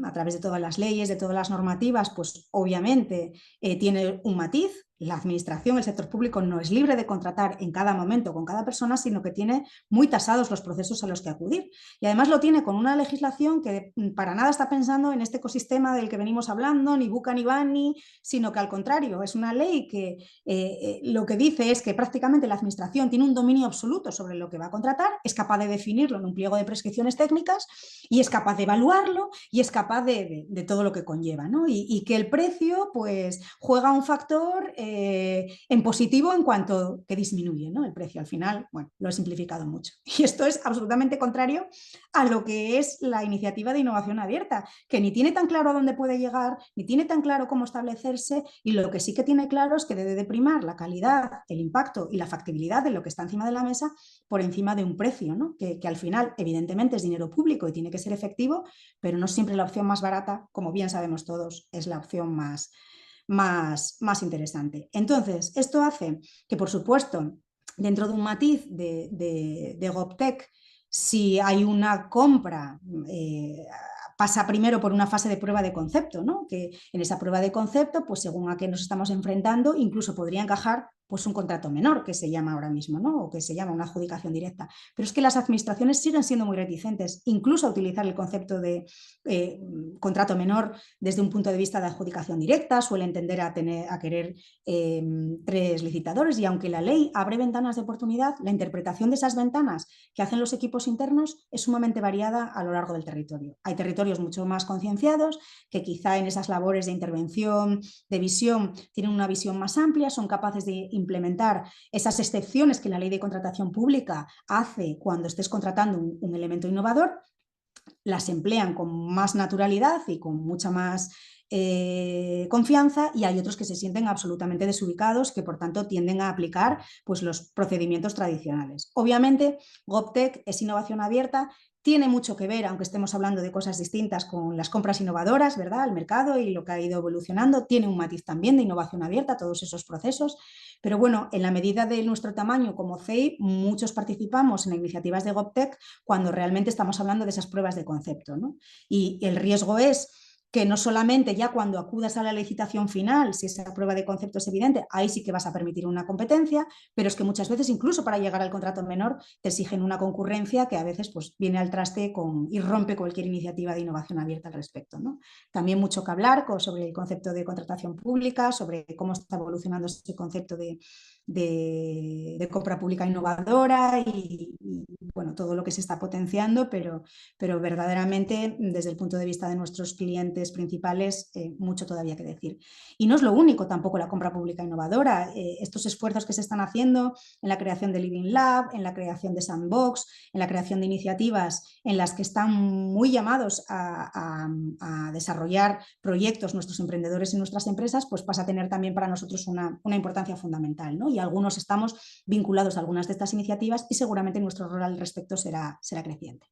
a través de todas las leyes, de todas las normativas, pues obviamente tiene un matiz, la administración, el sector público, no es libre de contratar en cada momento con cada persona, sino que tiene muy tasados los procesos a los que acudir. Y además lo tiene con una legislación que para nada está pensando en este ecosistema del que venimos hablando, ni Buca ni Bani, sino que al contrario, es una ley que lo que dice es que prácticamente la administración tiene un dominio absoluto sobre lo que va a contratar, es capaz de definirlo en un pliego de prescripciones técnicas y es capaz de evaluarlo y es capaz de todo lo que conlleva, ¿no? Y que el precio pues juega un factor en positivo en cuanto que disminuye, ¿no? El precio al final, bueno, lo he simplificado mucho. Y esto es absolutamente contrario a lo que es la iniciativa de innovación abierta, que ni tiene tan claro a dónde puede llegar, ni tiene tan claro cómo establecerse, y lo que sí que tiene claro es que debe de primar la calidad, el impacto y la factibilidad de lo que está encima de la mesa por encima de un precio, ¿no? Que al final evidentemente es dinero público y tiene que ser efectivo, pero no siempre la opción más barata, como bien sabemos todos, es la opción más interesante. Entonces, esto hace que, por supuesto, dentro de un matiz de GovTech, si hay una compra, pasa primero por una fase de prueba de concepto, ¿no? Que en esa prueba de concepto, pues según a qué nos estamos enfrentando, incluso podría encajar pues un contrato menor, que se llama ahora mismo, ¿no? O que se llama una adjudicación directa. Pero es que las administraciones siguen siendo muy reticentes, incluso a utilizar el concepto de contrato menor desde un punto de vista de adjudicación directa, suelen tender a querer 3 licitadores, y aunque la ley abre ventanas de oportunidad, la interpretación de esas ventanas que hacen los equipos internos es sumamente variada a lo largo del territorio. Hay territorios mucho más concienciados que quizá en esas labores de intervención, de visión, tienen una visión más amplia, son capaces de implementar esas excepciones que la ley de contratación pública hace cuando estés contratando un elemento innovador, las emplean con más naturalidad y con mucha más confianza, y hay otros que se sienten absolutamente desubicados, que por tanto tienden a aplicar pues, los procedimientos tradicionales. Obviamente, GovTech es innovación abierta, tiene mucho que ver, aunque estemos hablando de cosas distintas, con las compras innovadoras, ¿verdad? El mercado y lo que ha ido evolucionando, tiene un matiz también de innovación abierta, todos esos procesos. Pero bueno, en la medida de nuestro tamaño como CEI, muchos participamos en iniciativas de GovTech cuando realmente estamos hablando de esas pruebas de concepto, ¿no? Y el riesgo es que no solamente ya cuando acudas a la licitación final, si esa prueba de concepto es evidente, ahí sí que vas a permitir una competencia, pero es que muchas veces incluso para llegar al contrato menor te exigen una concurrencia que a veces pues, viene al traste y rompe cualquier iniciativa de innovación abierta al respecto, ¿no? También mucho que hablar sobre el concepto de contratación pública, sobre cómo está evolucionando ese concepto de compra pública innovadora y, bueno, todo lo que se está potenciando, pero verdaderamente desde el punto de vista de nuestros clientes principales, mucho todavía que decir. Y no es lo único tampoco la compra pública innovadora. Estos esfuerzos que se están haciendo en la creación de Living Lab, en la creación de Sandbox, en la creación de iniciativas en las que están muy llamados a desarrollar proyectos nuestros emprendedores y nuestras empresas, pues pasa a tener también para nosotros una importancia fundamental, ¿no? Y algunos estamos vinculados a algunas de estas iniciativas y seguramente nuestro rol al respecto será creciente.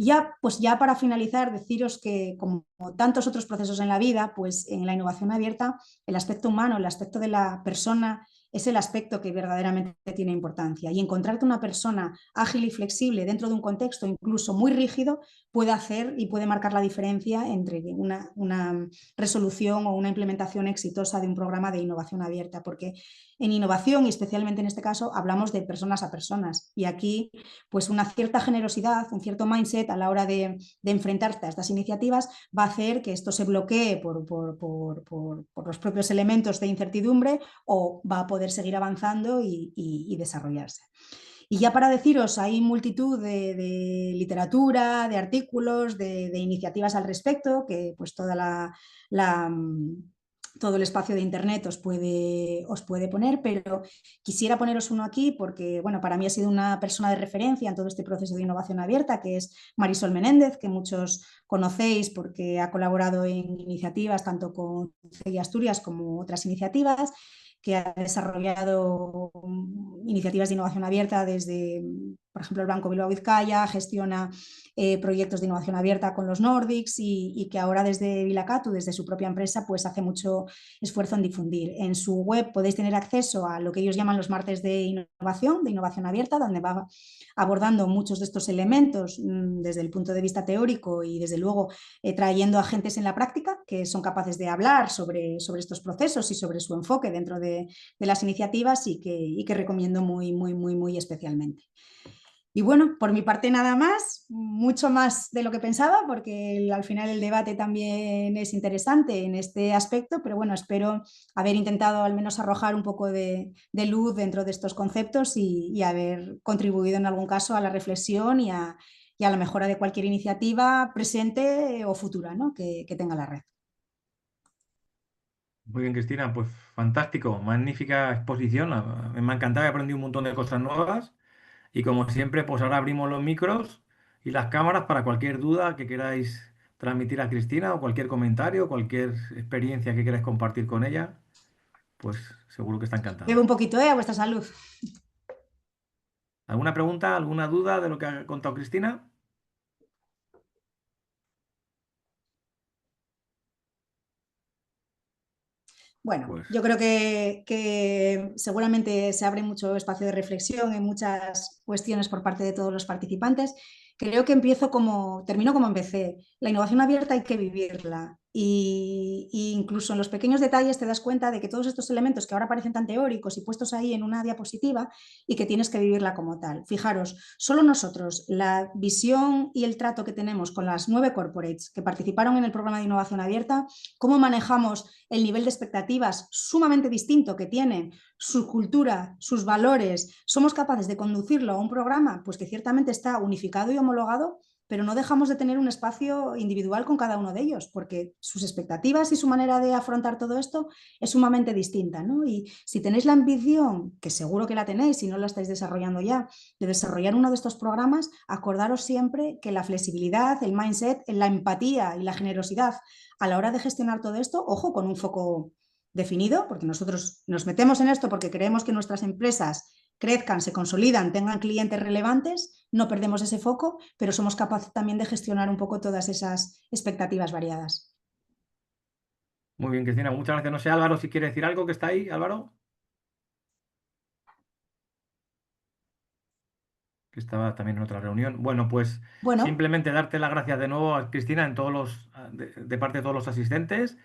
Ya, pues ya para finalizar, deciros que como tantos otros procesos en la vida, pues en la innovación abierta, el aspecto humano, el aspecto de la persona es el aspecto que verdaderamente tiene importancia. Y encontrarte una persona ágil y flexible dentro de un contexto incluso muy rígido puede hacer y puede marcar la diferencia entre una resolución o una implementación exitosa de un programa de innovación abierta, porque en innovación, y especialmente en este caso, hablamos de personas a personas. Y aquí, pues una cierta generosidad, un cierto mindset a la hora de enfrentarte a estas iniciativas va a hacer que esto se bloquee por los propios elementos de incertidumbre, o va a poder seguir avanzando y desarrollarse. Y ya para deciros, hay multitud de literatura, de artículos, de iniciativas al respecto, que pues todo el espacio de internet os puede poner, pero quisiera poneros uno aquí porque, bueno, para mí ha sido una persona de referencia en todo este proceso de innovación abierta, que es Marisol Menéndez, que muchos conocéis porque ha colaborado en iniciativas tanto con CEI Asturias como otras iniciativas, que ha desarrollado iniciativas de innovación abierta desde por ejemplo, el Banco Bilbao Vizcaya gestiona proyectos de innovación abierta con los Nordics y que ahora desde Vilacatu, desde su propia empresa, pues hace mucho esfuerzo en difundir. En su web podéis tener acceso a lo que ellos llaman los martes de innovación abierta, donde va abordando muchos de estos elementos desde el punto de vista teórico y desde luego trayendo agentes en la práctica que son capaces de hablar sobre estos procesos y sobre su enfoque dentro de las iniciativas y que recomiendo muy especialmente. Y bueno, por mi parte nada más, mucho más de lo que pensaba, porque al final el debate también es interesante en este aspecto, pero bueno, espero haber intentado al menos arrojar un poco de luz dentro de estos conceptos y haber contribuido en algún caso a la reflexión y a la mejora de cualquier iniciativa presente o futura, ¿no? que tenga la red. Muy bien, Cristina, pues fantástico, magnífica exposición. Me ha encantado, he aprendido un montón de cosas nuevas. Y como siempre, pues ahora abrimos los micros y las cámaras para cualquier duda que queráis transmitir a Cristina o cualquier comentario, cualquier experiencia que queráis compartir con ella, pues seguro que está Bebo encantada. un poquito, a vuestra salud. ¿Alguna pregunta, alguna duda de lo que ha contado Cristina? Bueno, Pues yo creo que seguramente se abre mucho espacio de reflexión en muchas cuestiones por parte de todos los participantes. Creo que termino como empecé. La innovación abierta hay que vivirla y incluso en los pequeños detalles te das cuenta de que todos estos elementos que ahora parecen tan teóricos y puestos ahí en una diapositiva y que tienes que vivirla como tal. Fijaros, solo nosotros, la visión y el trato que tenemos con las 9 corporates que participaron en el programa de innovación abierta, cómo manejamos el nivel de expectativas sumamente distinto que tienen, su cultura, sus valores, somos capaces de conducirlo a un programa pues que ciertamente está unificado y homologado, pero no dejamos de tener un espacio individual con cada uno de ellos, porque sus expectativas y su manera de afrontar todo esto es sumamente distinta, ¿no? Y si tenéis la ambición, que seguro que la tenéis, si no la estáis desarrollando ya, de desarrollar uno de estos programas, acordaros siempre que la flexibilidad, el mindset, la empatía y la generosidad a la hora de gestionar todo esto, ojo, con un foco definido, porque nosotros nos metemos en esto porque creemos que nuestras empresas crezcan, se consolidan, tengan clientes relevantes, no perdemos ese foco, pero somos capaces también de gestionar un poco todas esas expectativas variadas. muy bien, Cristina, muchas gracias. No sé, Álvaro, si quiere decir algo que está ahí, Álvaro, que estaba también en otra reunión. Bueno, pues Bueno, simplemente darte las gracias de nuevo a Cristina en todos de parte de todos los asistentes.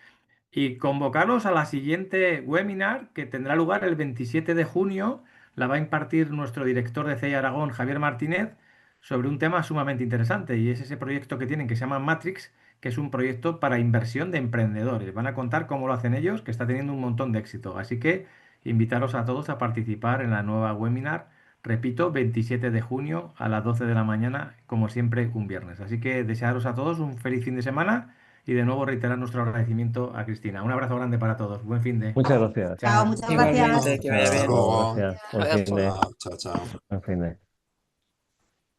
Y convocaros a la siguiente webinar que tendrá lugar el 27 de junio. La va a impartir nuestro director de CEI Aragón, Javier Martínez, sobre un tema sumamente interesante y es ese proyecto que tienen que se llama Matrix, que es un proyecto para inversión de emprendedores. Van a contar cómo lo hacen ellos, que está teniendo un montón de éxito. Así que invitaros a todos a participar en la nueva webinar. Repito, 27 de junio a las 12 de la mañana, como siempre, un viernes. Así que desearos a todos un feliz fin de semana y de nuevo reiterar nuestro agradecimiento a Cristina. Un abrazo grande para todos. Buen fin de. Muchas gracias. chao, Chao. muchas Igualmente, gracias. que vaya Hasta bien. luego, Luego. gracias. Buen fin de. Chao, chao, chao. Buen fin de.